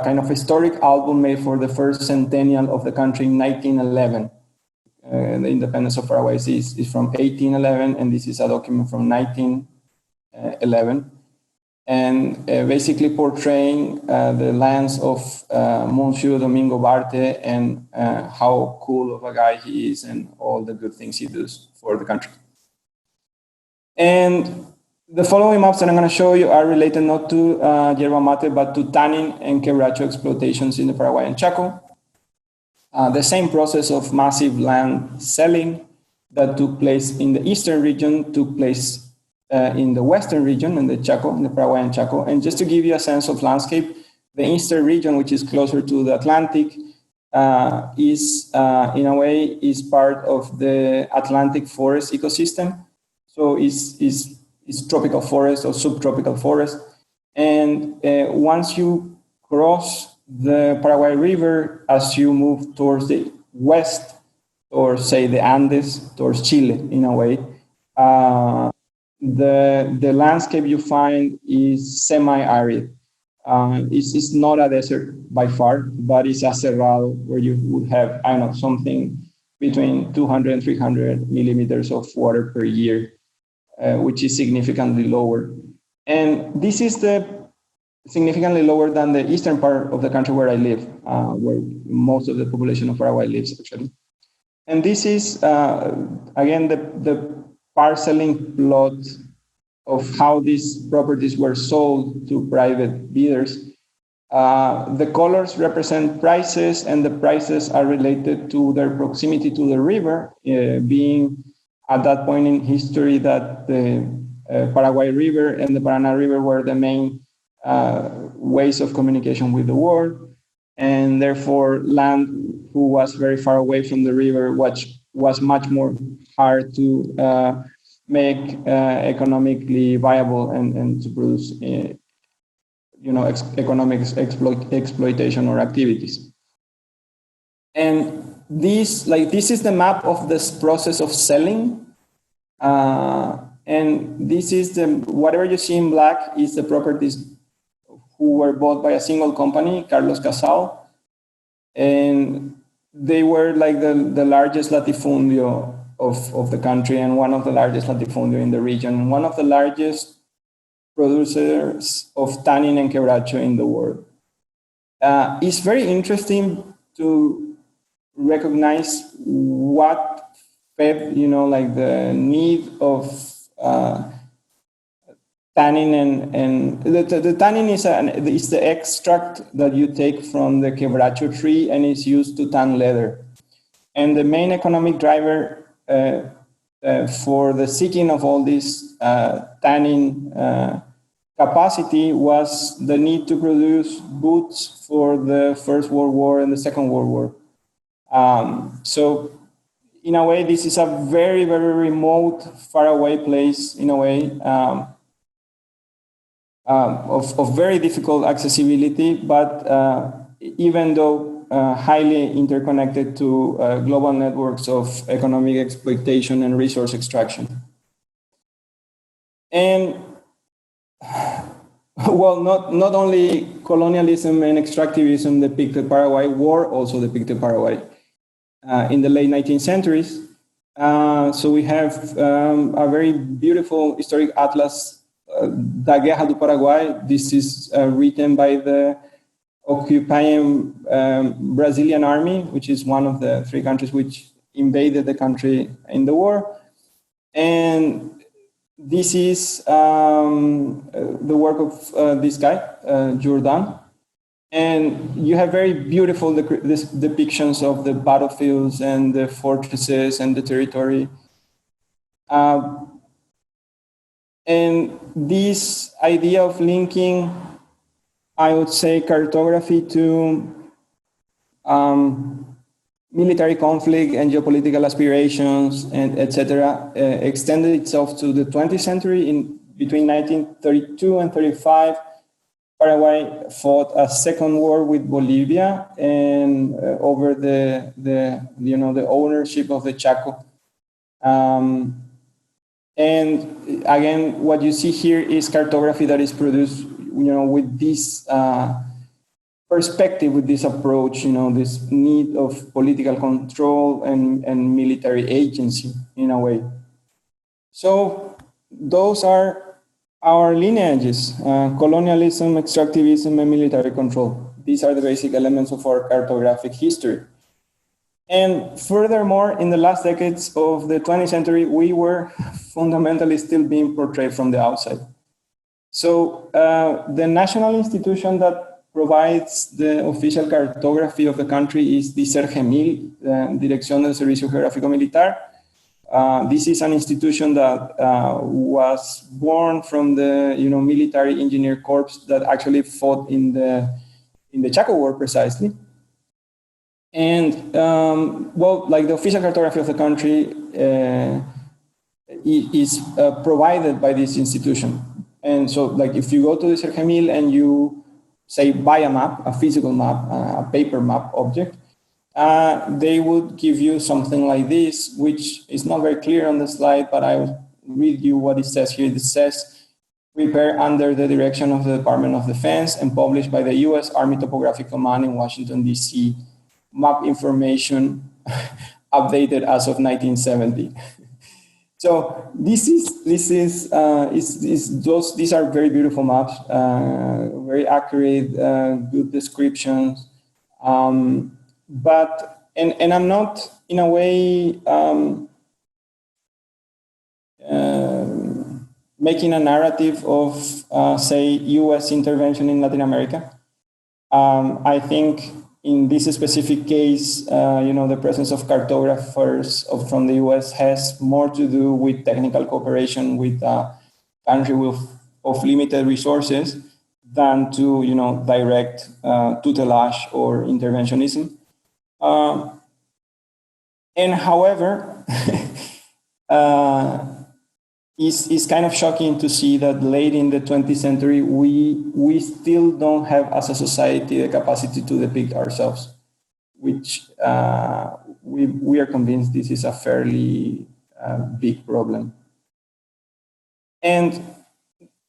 kind of historic album made for the first centennial of the country in 1911. the independence of Paraguay is from 1811, and this is a document from 1911. And basically portraying the lands of Monsieur Domingo Barte and how cool of a guy he is and all the good things he does for the country. And the following maps that I'm going to show you are related not to yerba mate, but to tannin and quebracho exploitations in the Paraguayan Chaco. The same process of massive land selling that took place in the eastern region took place in the western region, in the Chaco, in the Paraguayan Chaco. And just to give you a sense of landscape, the eastern region, which is closer to the Atlantic, is in a way is part of the Atlantic forest ecosystem. So it's tropical forest or subtropical forest. And once you cross the Paraguay River, as you move towards the west, or say the Andes, towards Chile in a way, the landscape you find is semi-arid. It's not a desert by far, but it's a cerrado where you would have, I don't know, something between 200 and 300 millimeters of water per year, which is significantly lower. And this is significantly lower than the eastern part of the country where I live, where most of the population of Paraguay lives, actually. And this is, again, the parceling plot of how these properties were sold to private bidders. The colors represent prices, and the prices are related to their proximity to the river, being at that point in history that the Paraguay River and the Paraná River were the main ways of communication with the world. And therefore, land who was very far away from the river was much more hard to make economically viable and to produce economic exploitation or activities. And this is the map of this process of selling. And this is whatever you see in black is the properties who were bought by a single company, Carlos Casal. And they were like the largest latifundio of the country and one of the largest latifundio in the region, and one of the largest producers of tannin and quebracho in the world. It's very interesting to recognize what fed, like the need of tannin and the tannin is the extract that you take from the quebracho tree and is used to tan leather. And the main economic driver for the seeking of all this tannin capacity was the need to produce boots for the First World War and the Second World War. So in a way, this is a very, very remote, far away place, in a way, of very difficult accessibility, but even though highly interconnected to global networks of economic exploitation and resource extraction. And well, not only colonialism and extractivism depicted Paraguay, war also depicted Paraguay in the late 19th centuries. So we have a very beautiful historic atlas, Da Guerra do Paraguay. This is written by the occupying Brazilian army, which is one of the three countries which invaded the country in the war. And this is the work of this guy, Jourdan. And you have very beautiful depictions of the battlefields and the fortresses and the territory. And this idea of linking, I would say, cartography to military conflict and geopolitical aspirations, and etc., extended itself to the 20th century. Between 1932 and 35, Paraguay fought a second war with Bolivia and over the ownership of the Chaco. And again, what you see here is cartography that is produced, with this perspective with this approach, this need of political control and military agency in a way. So those are our lineages: colonialism, extractivism, and military control. These are the basic elements of our cartographic history. And furthermore, in the last decades of the 20th century, we were fundamentally still being portrayed from the outside. So the national institution that provides the official cartography of the country is the CERGEMIL, Dirección del Servicio Geográfico Militar. This is an institution that was born from the military engineer corps that actually fought in the Chaco War precisely. And well, like the official cartography of the country is provided by this institution. And so, like, if you go to the CERGEMIL and you say buy a map, a physical map, a paper map object, they would give you something like this, which is not very clear on the slide, but I will read you what it says here. It says, prepared under the direction of the Department of Defense and published by the U.S. Army Topographic Command in Washington, D.C. Map information updated as of 1970. So these are very beautiful maps, very accurate, good descriptions. But I'm not in a way making a narrative of say U.S. intervention in Latin America. I think in this specific case, the presence of cartographers from the U.S. has more to do with technical cooperation with a country of limited resources than to, direct tutelage or interventionism. And however, it's kind of shocking to see that late in the 20th century, we still don't have as a society the capacity to depict ourselves, which we are convinced this is a fairly big problem. And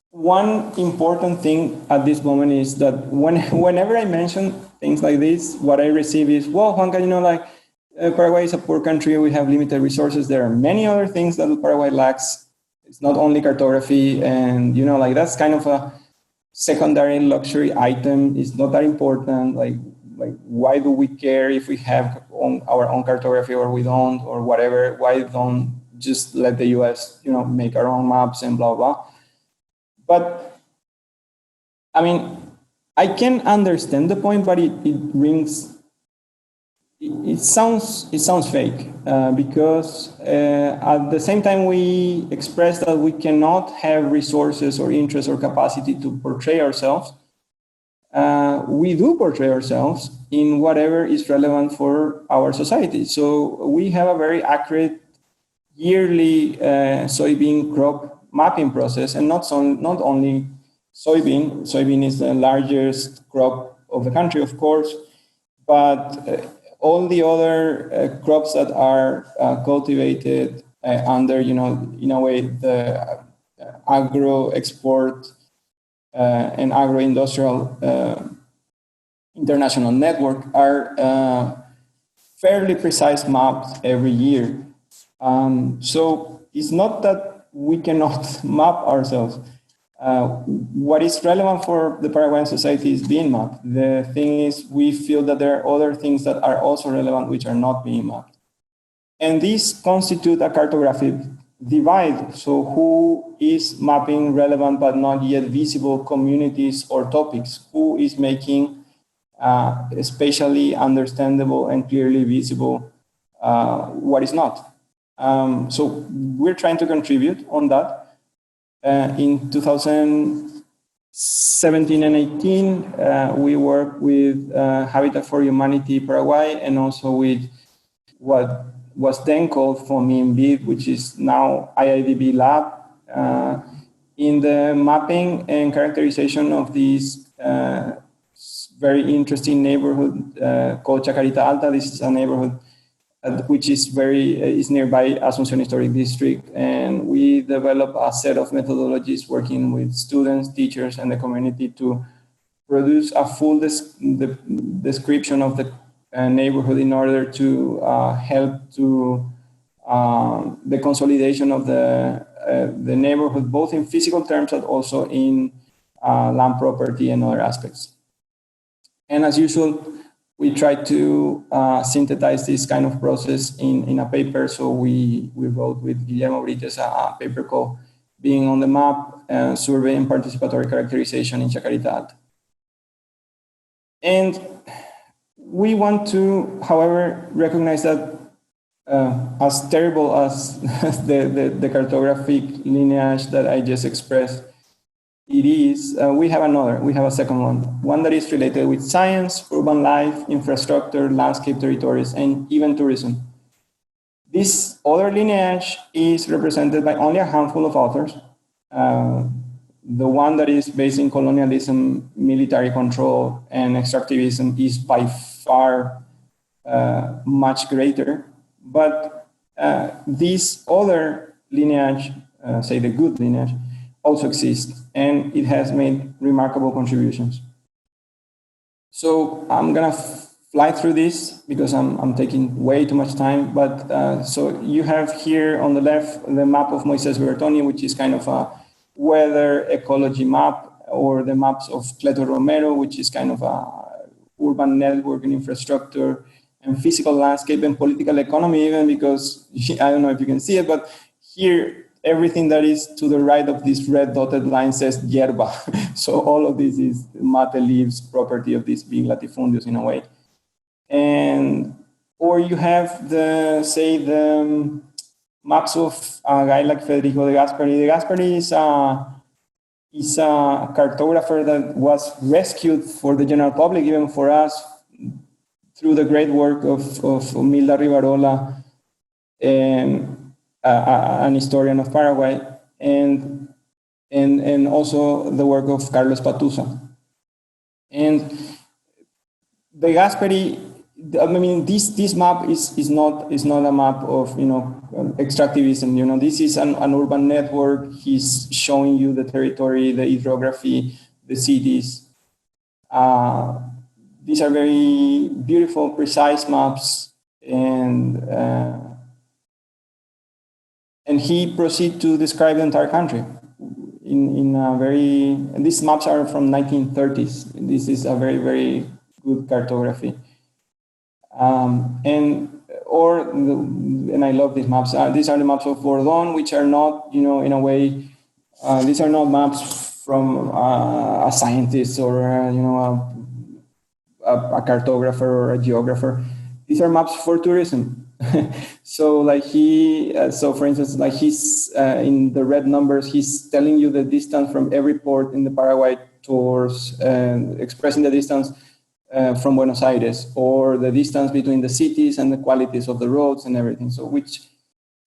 one important thing at this moment is that whenever I mention things like this, what I receive is, well, Juanca, Paraguay is a poor country, we have limited resources. There are many other things that Paraguay lacks. It's not only cartography, and that's kind of a secondary luxury item. It's not that important. Like why do we care if we have our own cartography or we don't, or whatever? Why don't just let the US, make our own maps and blah blah? But I mean, I can understand the point, but it sounds fake because at the same time we express that we cannot have resources or interest or capacity to portray ourselves. We do portray ourselves in whatever is relevant for our society. So we have a very accurate yearly soybean crop mapping process, and not only soybean. Soybean is the largest crop of the country, of course, but all the other crops that are cultivated under, in a way, the agro-export and agro-industrial international network are fairly precise mapped every year. So it's not that we cannot map ourselves. What is relevant for the Paraguayan society is being mapped. The thing is, we feel that there are other things that are also relevant which are not being mapped. And these constitute a cartographic divide. So who is mapping relevant but not yet visible communities or topics? Who is making spatially understandable and clearly visible what is not? So we're trying to contribute on that. In 2017 and 18, we worked with Habitat for Humanity Paraguay, and also with what was then called FOMIMBID, which is now IIDB Lab, in the mapping and characterization of this very interesting neighborhood called Chacarita Alta. This is a neighborhood which is nearby Asunción Historic District, and we developed a set of methodologies working with students, teachers, and the community to produce a full description of the neighborhood in order to help to the consolidation of the neighborhood, both in physical terms but also in land property and other aspects. And as usual, we try to synthesize this kind of process in a paper. So we wrote with Guillermo Brites a paper called Being on the Map, Survey and Participatory Characterization in Chacarita. And we want to, however, recognize that as terrible as the cartographic lineage that I just expressed it is, we have a second one that is related with science, urban life, infrastructure, landscape territories, and even tourism. This other lineage is represented by only a handful of authors. The one that is based in colonialism, military control, and extractivism is by far much greater. But this other lineage, say the good lineage, also exists, and it has made remarkable contributions. So I'm gonna fly through this because I'm taking way too much time. But so you have here on the left the map of Moises Bertoni, which is kind of a weather ecology map, or the maps of Cleto Romero, which is kind of a urban network and infrastructure and physical landscape and political economy, even because I don't know if you can see it, but here everything that is to the right of this red dotted line says hierba. So all of this is mate leaves, property of these big latifundios in a way. And, or you have the, say, the maps of a guy like Federico de Gasperi. De Gasperi is a cartographer that was rescued for the general public, even for us, through the great work of Milda Rivarola, an historian of Paraguay, and also the work of Carlos Patusa. And the Gasperi, I mean, this map is not a map of, you know, extractivism. You know, this is an urban network. He's showing you the territory, the hydrography, the cities. These are very beautiful, precise maps, and he proceeds to describe the entire country in a very. And these maps are from 1930s. This is a very, very good cartography. And I love these maps. These are the maps of Bordon, which are not, you know, in a way, these are not maps from a scientist or you know a cartographer or a geographer. These are maps for tourism. So like so for instance, like he's in the red numbers, he's telling you the distance from every port in the Paraguay tours, expressing the distance from Buenos Aires, or the distance between the cities and the qualities of the roads and everything. So which,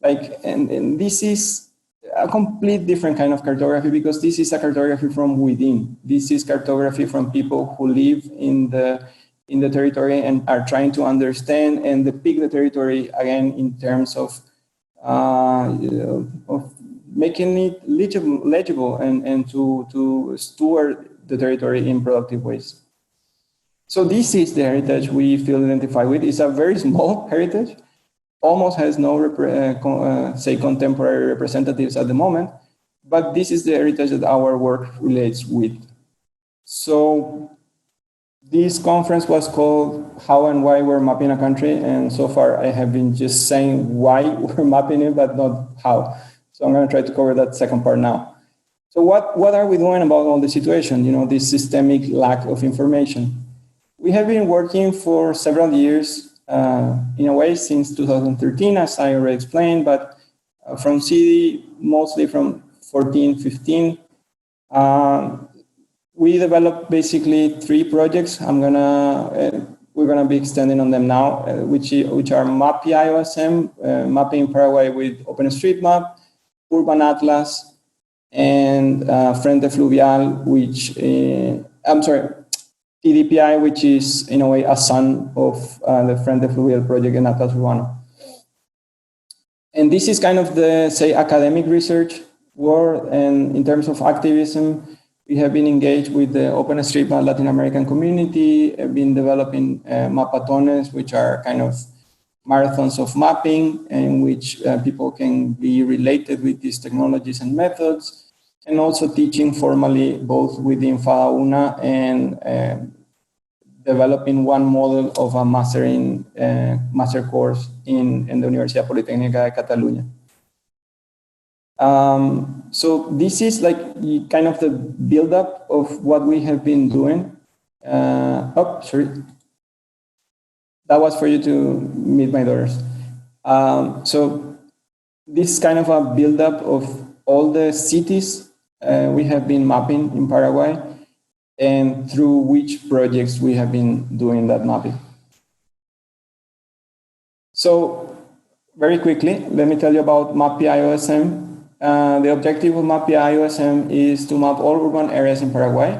like, and this is a complete different kind of cartography, because this is a cartography from within. This is cartography from people who live in the territory and are trying to understand and depict the territory again in terms of making it legible and to steward the territory in productive ways. So this is the heritage we feel identified with. It's a very small heritage, almost has no, say, contemporary representatives at the moment, but this is the heritage that our work relates with. So this conference was called How and Why We're Mapping a Country, and so far I have been just saying why we're mapping it, but not how. So I'm going to try to cover that second part now. So what are we doing about all the situation, you know, this systemic lack of information? We have been working for several years, in a way, since 2013, as I already explained, but from CD, mostly from 14, 15. We developed basically 3 projects. We're gonna be extending on them now, which are MAPI IOSM, mapping Paraguay with OpenStreetMap, Urban Atlas, and Frente Fluvial, which TDPI, which is in a way a son of the Frente Fluvial project in Atlas Urbano. And this is kind of the, say, academic research world, and in terms of activism, We have been engaged with the OpenStreetMap Latin American community, have been developing mapatones, which are kind of marathons of mapping in which people can be related with these technologies and methods, and also teaching formally both within FADA-UNA and developing one model of a master course in the Universidad Politécnica de Catalunya. So this is like kind of the buildup of what we have been doing. Sorry. That was for you to meet my daughters. So this is kind of a buildup of all the cities we have been mapping in Paraguay and through which projects we have been doing that mapping. So very quickly, let me tell you about MapPI-OSM. The objective of MapPI-OSM is to map all urban areas in Paraguay.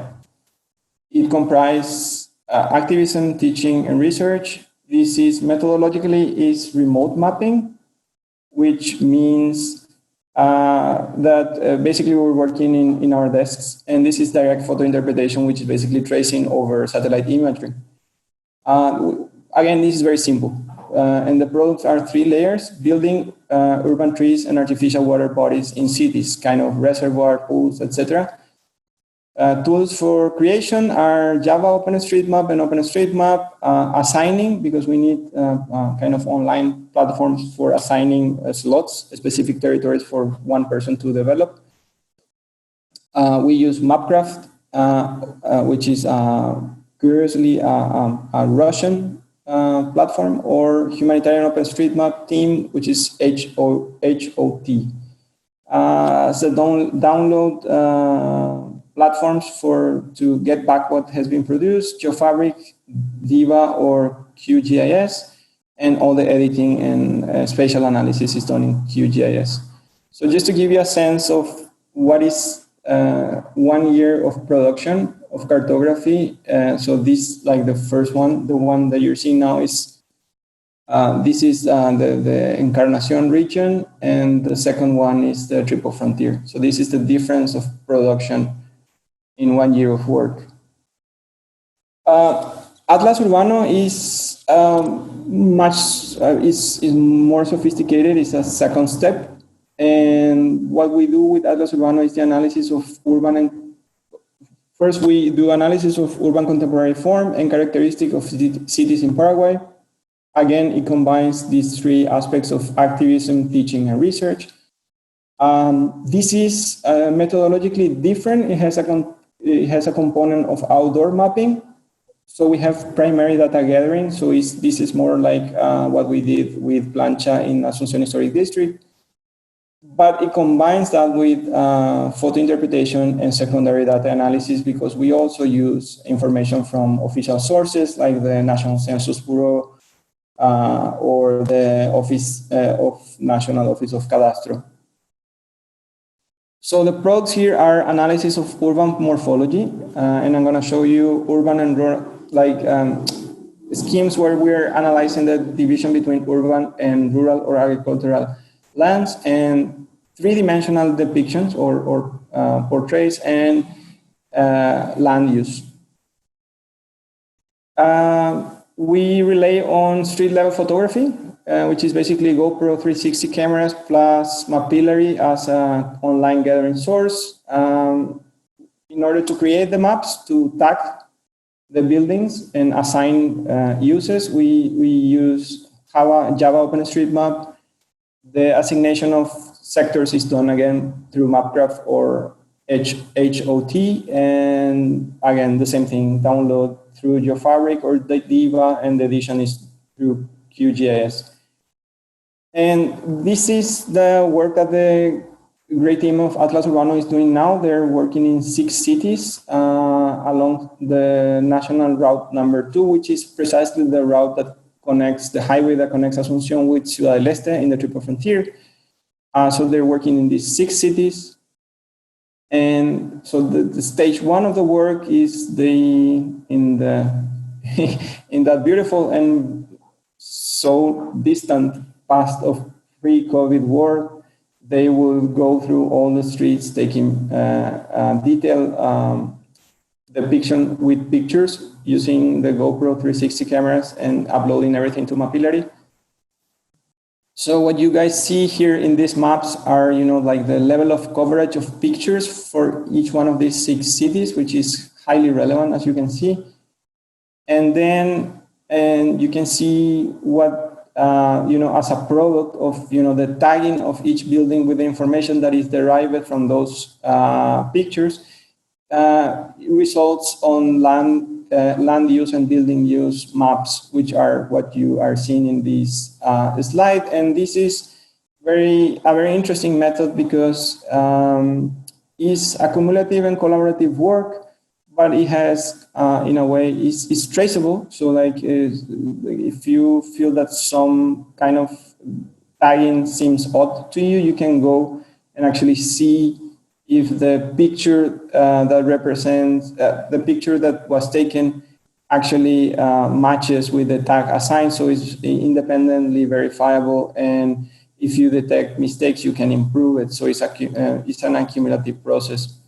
It comprises activism, teaching, and research. This is methodologically is remote mapping, which means that basically we're working in our desks, and this is direct photo interpretation, which is basically tracing over satellite imagery. Again, this is very simple. And the products are 3 layers: building urban trees and artificial water bodies in cities, kind of reservoir, pools, etc. Tools for creation are Java OpenStreetMap and OpenStreetMap. Assigning, because we need kind of online platforms for assigning slots, specific territories for one person to develop. We use Mapcraft, which is curiously a Russian platform, or Humanitarian OpenStreetMap team, which is HOT. So download platforms to get back what has been produced: GeoFabric, Diva, or QGIS, and all the editing and spatial analysis is done in QGIS. So just to give you a sense of what is 1 year of production of cartography. So this, like the first one, the one that you're seeing now is, this is the Encarnacion region, and the second one is the Triple Frontier. So this is the difference of production in 1 year of work. Atlas Urbano is is more sophisticated. It's a second step. And what we do with Atlas Urbano is the analysis of first we do analysis of urban contemporary form and characteristic of cities in Paraguay. Again, it combines these 3 aspects of activism, teaching, and research. This is methodologically different. It has a component of outdoor mapping. So we have primary data gathering. So this is more like what we did with Plancha in Asunción Historic District. But it combines that with photo interpretation and secondary data analysis, because we also use information from official sources like the National Census Bureau or the Office of National Office of Cadastro. So the products here are analysis of urban morphology, and I'm going to show you urban and rural, like schemes where we're analyzing the division between urban and rural or agricultural lands, and 3-dimensional depictions or portraits and land use. We rely on street level photography, which is basically GoPro 360 cameras plus Mapillary as an online gathering source. In order to create the maps to tag the buildings and assign uses, we use Java OpenStreetMap. The assignation of sectors is done again through Mapcraft or HOT, and again the same thing, download through GeoFabric or the Diva, and the edition is through QGIS. And this is the work that the great team of Atlas Urbano is doing now. They're working in 6 cities along the national route number 2, which is precisely the route that connects the highway that connects Asunción with Ciudad del Este in the Triple Frontier. So they're working in these 6 cities. And so the stage 1 of the work is in that beautiful and so distant past of pre-COVID world, they will go through all the streets, taking detailed depiction with pictures using the GoPro 360 cameras and uploading everything to Mapillary. So what you guys see here in these maps are, like the level of coverage of pictures for each one of these 6 cities, which is highly relevant, as you can see. And then you can see what, as a product of, the tagging of each building with the information that is derived from those pictures, results on land use and building use maps, which are what you are seeing in this slide. And this is a very interesting method because it's a cumulative and collaborative work, but it has, in a way, it's traceable. So like if you feel that some kind of tagging seems odd to you, you can go and actually see if the picture that represents the picture that was taken actually matches with the tag assigned. So it's independently verifiable. And if you detect mistakes, you can improve it. So it's an accumulative process.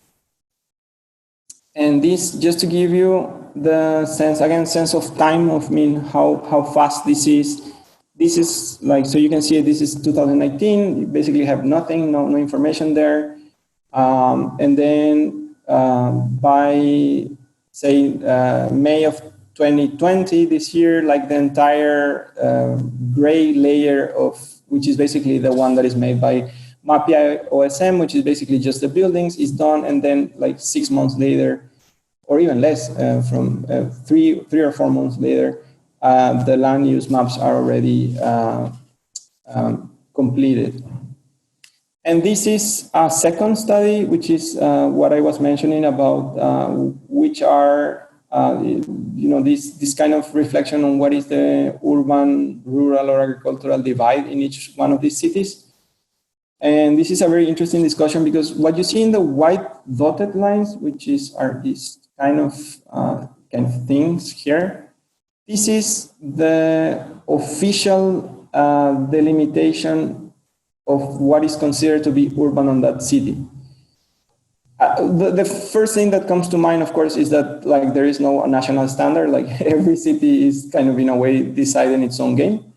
And this, just to give you the sense of time of how fast this is. This is like, so you can see this is 2019. You basically have nothing, no information there. And then by, say, May of 2020, this year, like the entire gray layer which is basically the one that is made by MAPI OSM, which is basically just the buildings, is done. And then like 6 months later, or even less, from 3 or 4 months later, the land use maps are already completed. And this is a second study, which is what I was mentioning about, which are, this kind of reflection on what is the urban, rural, or agricultural divide in each one of these cities. And this is a very interesting discussion because what you see in the white dotted lines, which are these kind of things here, this is the official delimitation of what is considered to be urban on that city. The first thing that comes to mind, of course, is that like there is no national standard. Like every city is kind of in a way deciding its own game.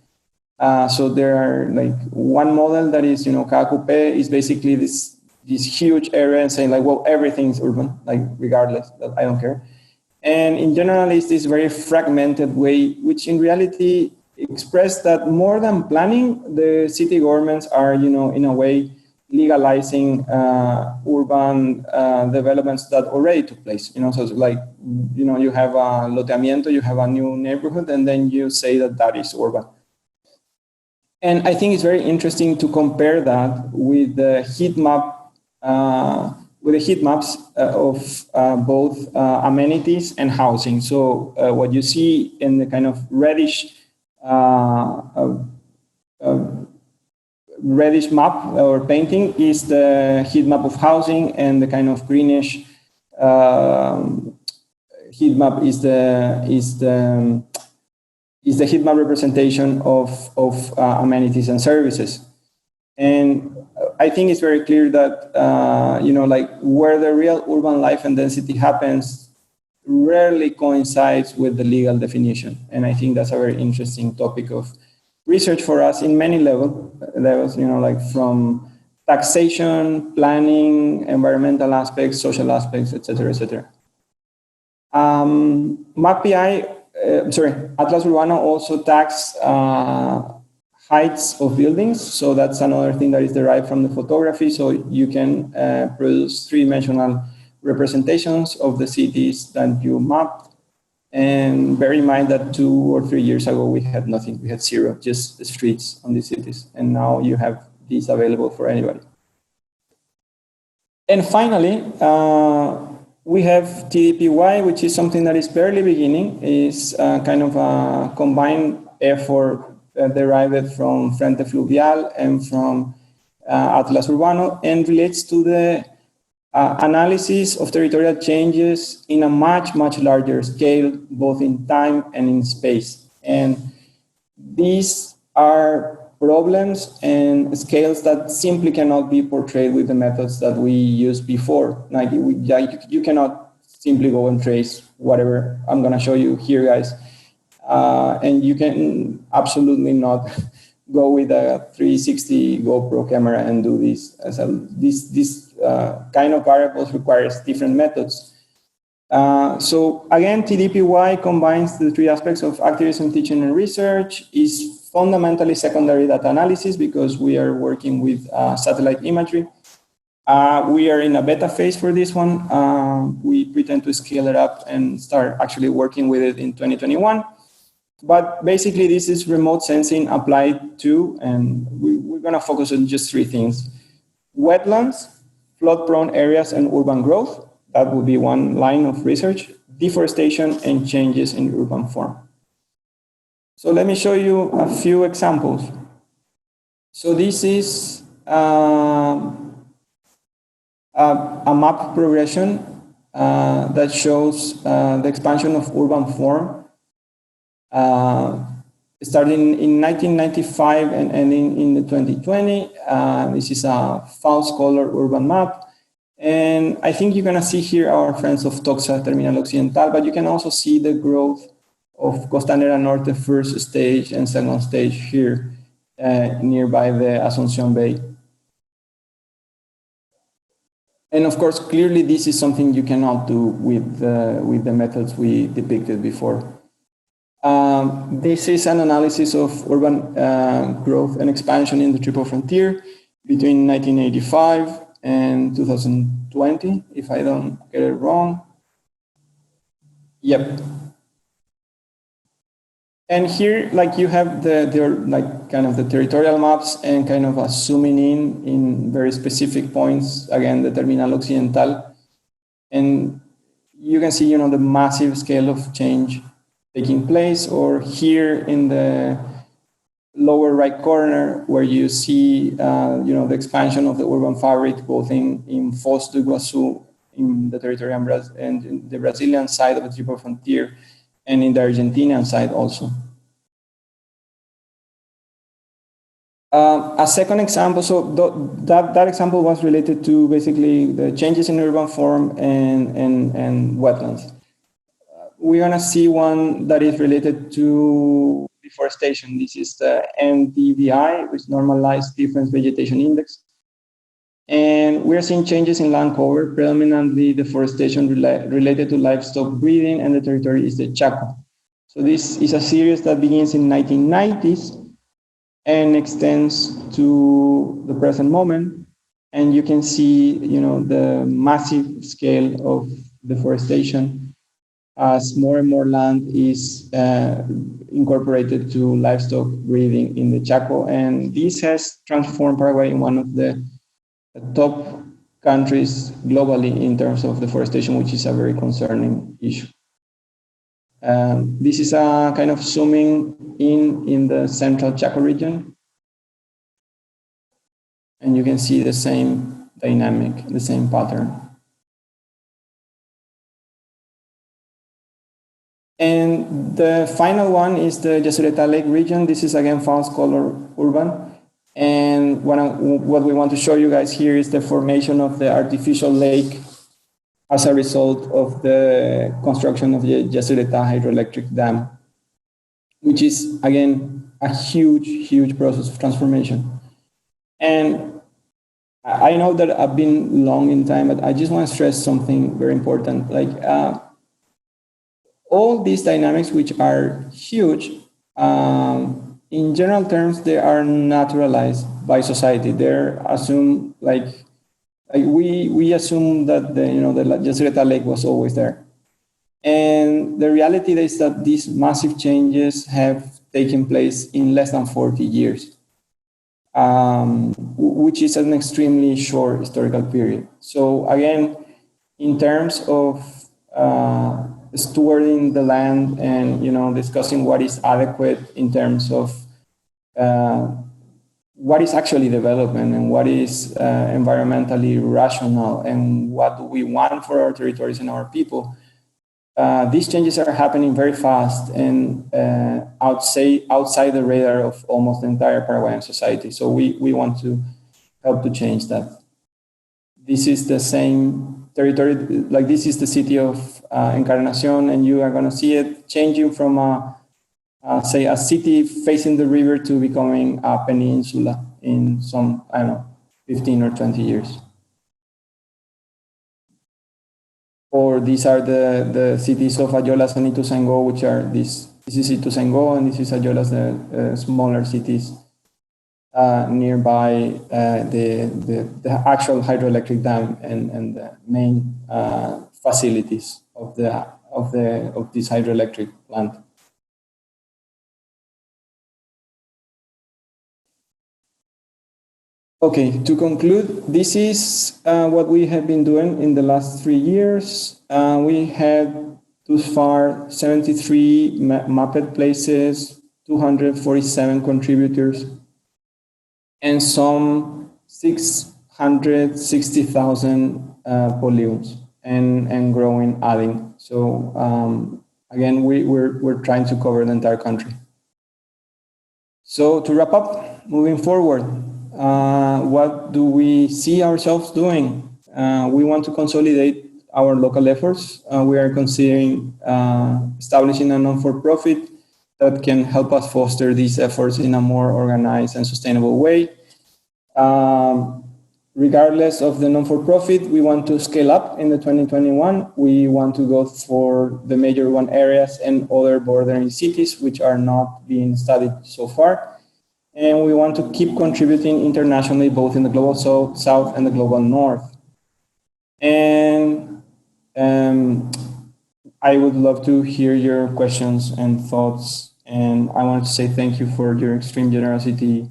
So there are like one model that is, Cacupe is basically this huge area and saying like, well, everything's urban, like regardless, I don't care. And in general, it's this very fragmented way, which in reality express that more than planning, the city governments are, in a way, legalizing urban developments that already took place. So it's like, you have a loteamiento, you have a new neighborhood, and then you say that is urban. And I think it's very interesting to compare that with the heat map, with the heat maps of both amenities and housing. So what you see in the kind of reddish map or painting is the heat map of housing, and the kind of greenish heat map is the heat map representation of amenities and services. And I think it's very clear that, like where the real urban life and density happens rarely coincides with the legal definition. And I think that's a very interesting topic of research for us in many levels, like from taxation, planning, environmental aspects, social aspects, et cetera, et cetera. Atlas Urbano also tags heights of buildings. So that's another thing that is derived from the photography. So you can produce three-dimensional representations of the cities that you mapped. And bear in mind that 2 or 3 years ago, we had nothing. We had zero, just the streets on these cities. And now you have these available for anybody. And finally, we have TDPY, which is something that is barely beginning. It's kind of a combined effort derived from Frente Fluvial and from Atlas Urbano, and relates to the analysis of territorial changes in a much, much larger scale, both in time and in space. And these are problems and scales that simply cannot be portrayed with the methods that we used before. Like you cannot simply go and trace whatever I'm going to show you here, guys. And you can absolutely not go with a 360 GoPro camera and do this. This kind of variables requires different methods. So again, TDPY combines the three aspects of activism, teaching, and research. Is fundamentally secondary data analysis because we are working with satellite imagery. We are in a beta phase for this one. We pretend to scale it up and start actually working with it in 2021. But basically, this is remote sensing applied to, and we're going to focus on just three things: wetlands, flood-prone areas, and urban growth. That would be one line of research: deforestation and changes in urban form. So let me show you a few examples. So this is a map progression that shows the expansion of urban form starting in 1995 and ending in the 2020. This is a false color urban map. And I think you're going to see here our friends of Toxa Terminal Occidental, but you can also see the growth of Costanera Norte first stage and second stage here nearby the Asunción Bay. And of course, clearly this is something you cannot do with the methods we depicted before. This is an analysis of urban growth and expansion in the Triple Frontier between 1985 and 2020, if I don't get it wrong. Yep. And here, like you have the like kind of the territorial maps and kind of a zooming in very specific points. Again, the Terminal Occidental, and you can see, the massive scale of change taking place. Or here in the lower right corner, where you see, the expansion of the urban fabric, both in Foz do Iguaçu, in the territorial and in the Brazilian side of the Triple Frontier, and in the Argentinian side also. A second example, so that example was related to basically the changes in urban form and wetlands. We're gonna see one that is related to deforestation. This is the NDVI, which normalized difference vegetation index. And we're seeing changes in land cover, predominantly deforestation related to livestock breeding, and the territory is the Chaco. So this is a series that begins in 1990s and extends to the present moment. And you can see, the massive scale of deforestation as more and more land is incorporated to livestock breeding in the Chaco. And this has transformed Paraguay in one of the top countries globally in terms of deforestation, which is a very concerning issue. This is a kind of zooming in the central Chaco region. And you can see the same dynamic, the same pattern. And the final one is the Gesereta Lake region. This is again false color urban. And what we want to show you guys here is the formation of the artificial lake as a result of the construction of the Gesereta hydroelectric dam, which is, again, a huge, huge process of transformation. And I know that I've been long in time, but I just want to stress something very important. Like all these dynamics, which are huge, in general terms, they are naturalized by society. They're assumed like we assume that the Gesereta Lake was always there. And the reality is that these massive changes have taken place in less than 40 years, which is an extremely short historical period. So again, in terms of stewarding the land and discussing what is adequate in terms of what is actually development and what is environmentally rational and what do we want for our territories and our people, these changes are happening very fast and outside the radar of almost the entire Paraguayan society. So we want to help to change that. This is the same territory, like this is the city of Encarnacion, and you are going to see it changing from say a city facing the river to becoming a peninsula in some, I don't know, 15 or 20 years. Or these are the cities of Ayolas and Ituzaingó, which are this is Ituzaingó and this is Ayolas, the smaller cities nearby the actual hydroelectric dam and the main facilities of this hydroelectric plant. Okay, to conclude, this is what we have been doing in the last 3 years. We had thus far 73 mapped places, 247 contributors, and some 660,000 polygons and growing, adding. So again, we're trying to cover the entire country. So to wrap up, moving forward, what do we see ourselves doing? We want to consolidate our local efforts. We are considering establishing a non-for-profit that can help us foster these efforts in a more organized and sustainable way. Regardless of the non-for-profit, we want to scale up in the 2021. We want to go for the major one areas and other bordering cities, which are not being studied so far. And we want to keep contributing internationally, both in the global south and the global north. And I would love to hear your questions and thoughts. And I want to say thank you for your extreme generosity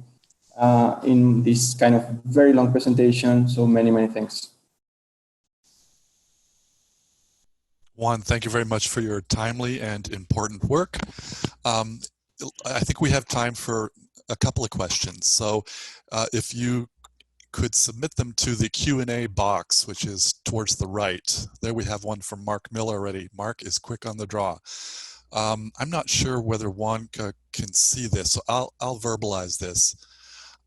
in this kind of very long presentation. So many, many thanks. Juan, thank you very much for your timely and important work. I think we have time for a couple of questions. So if you could submit them to the Q&A box, which is towards the right. There we have one from Mark Miller already. Mark is quick on the draw. I'm not sure whether Juanca can see this, so I'll verbalize this.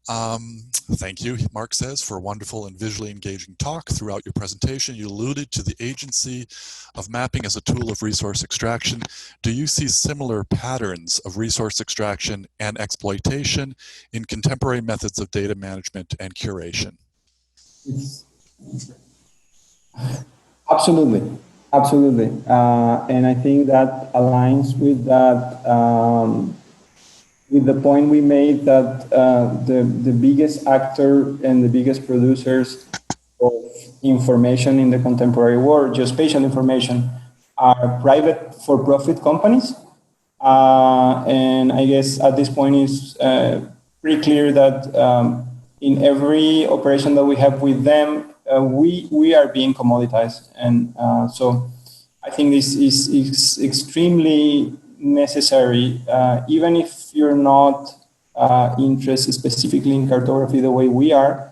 Thank you, Mark says, for a wonderful and visually engaging talk. Throughout your presentation, you alluded to the agency of mapping as a tool of resource extraction. Do you see similar patterns of resource extraction and exploitation in contemporary methods of data management and curation? Absolutely, absolutely. And I think that aligns with that with the point we made that the biggest actor and the biggest producers of information in the contemporary world, geospatial information, are private for-profit companies. And I guess at this point it's pretty clear that in every operation that we have with them, we are being commoditized. And so I think this is extremely necessary, even if you're not interested specifically in cartography the way we are.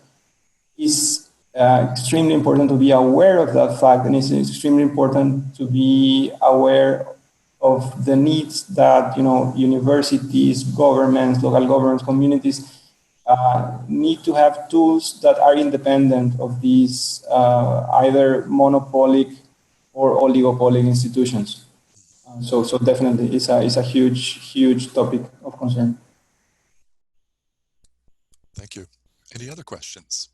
It's extremely important to be aware of that fact, and it's extremely important to be aware of the needs that universities, governments, local governments, communities need to have tools that are independent of these either monopolic or oligopolic institutions. So definitely, it's a huge topic of concern. Thank you. Any other questions?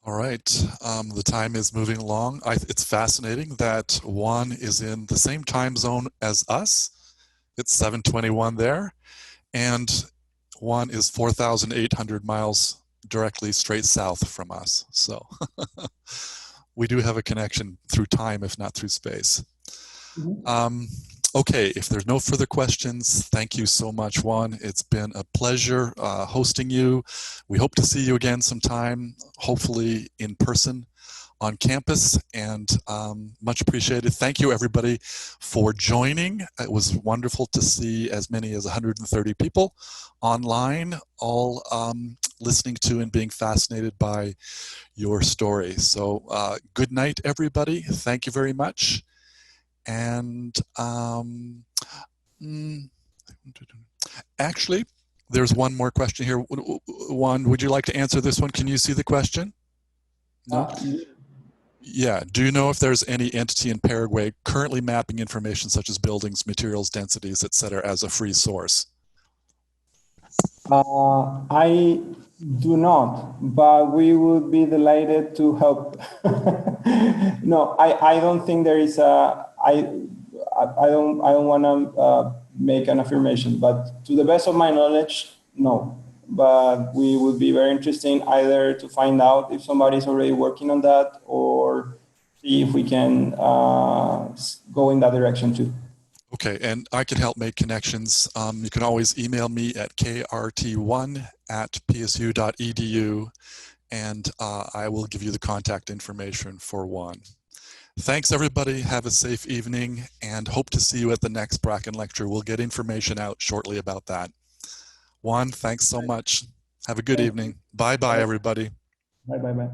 All right, the time is moving along. It's fascinating that Juan is in the same time zone as us. It's 7:21 there, and Juan is 4,800 miles directly straight south from us. So we do have a connection through time, if not through space. Okay, if there's no further questions, thank you so much, Juan. It's been a pleasure hosting you. We hope to see you again sometime, hopefully in person on campus, and much appreciated. Thank you, everybody, for joining. It was wonderful to see as many as 130 people online, all listening to and being fascinated by your story. So good night, everybody. Thank you very much. And actually, there's one more question here. Juan, would you like to answer this one? Can you see the question? No? Yeah. Do you know if there's any entity in Paraguay currently mapping information such as buildings, materials, densities, et cetera, as a free source? I do not, but we would be delighted to help. No, I don't think there is a, I don't want to make an affirmation, but to the best of my knowledge, no. But we would be very interested either to find out if somebody's already working on that or see if we can go in that direction too. Okay, and I can help make connections. You can always email me at krt1@psu.edu, and I will give you the contact information for Juan. Thanks, everybody. Have a safe evening, and hope to see you at the next Bracken lecture. We'll get information out shortly about that. Juan, thanks so much. Have a good evening. Bye-bye, everybody. Bye.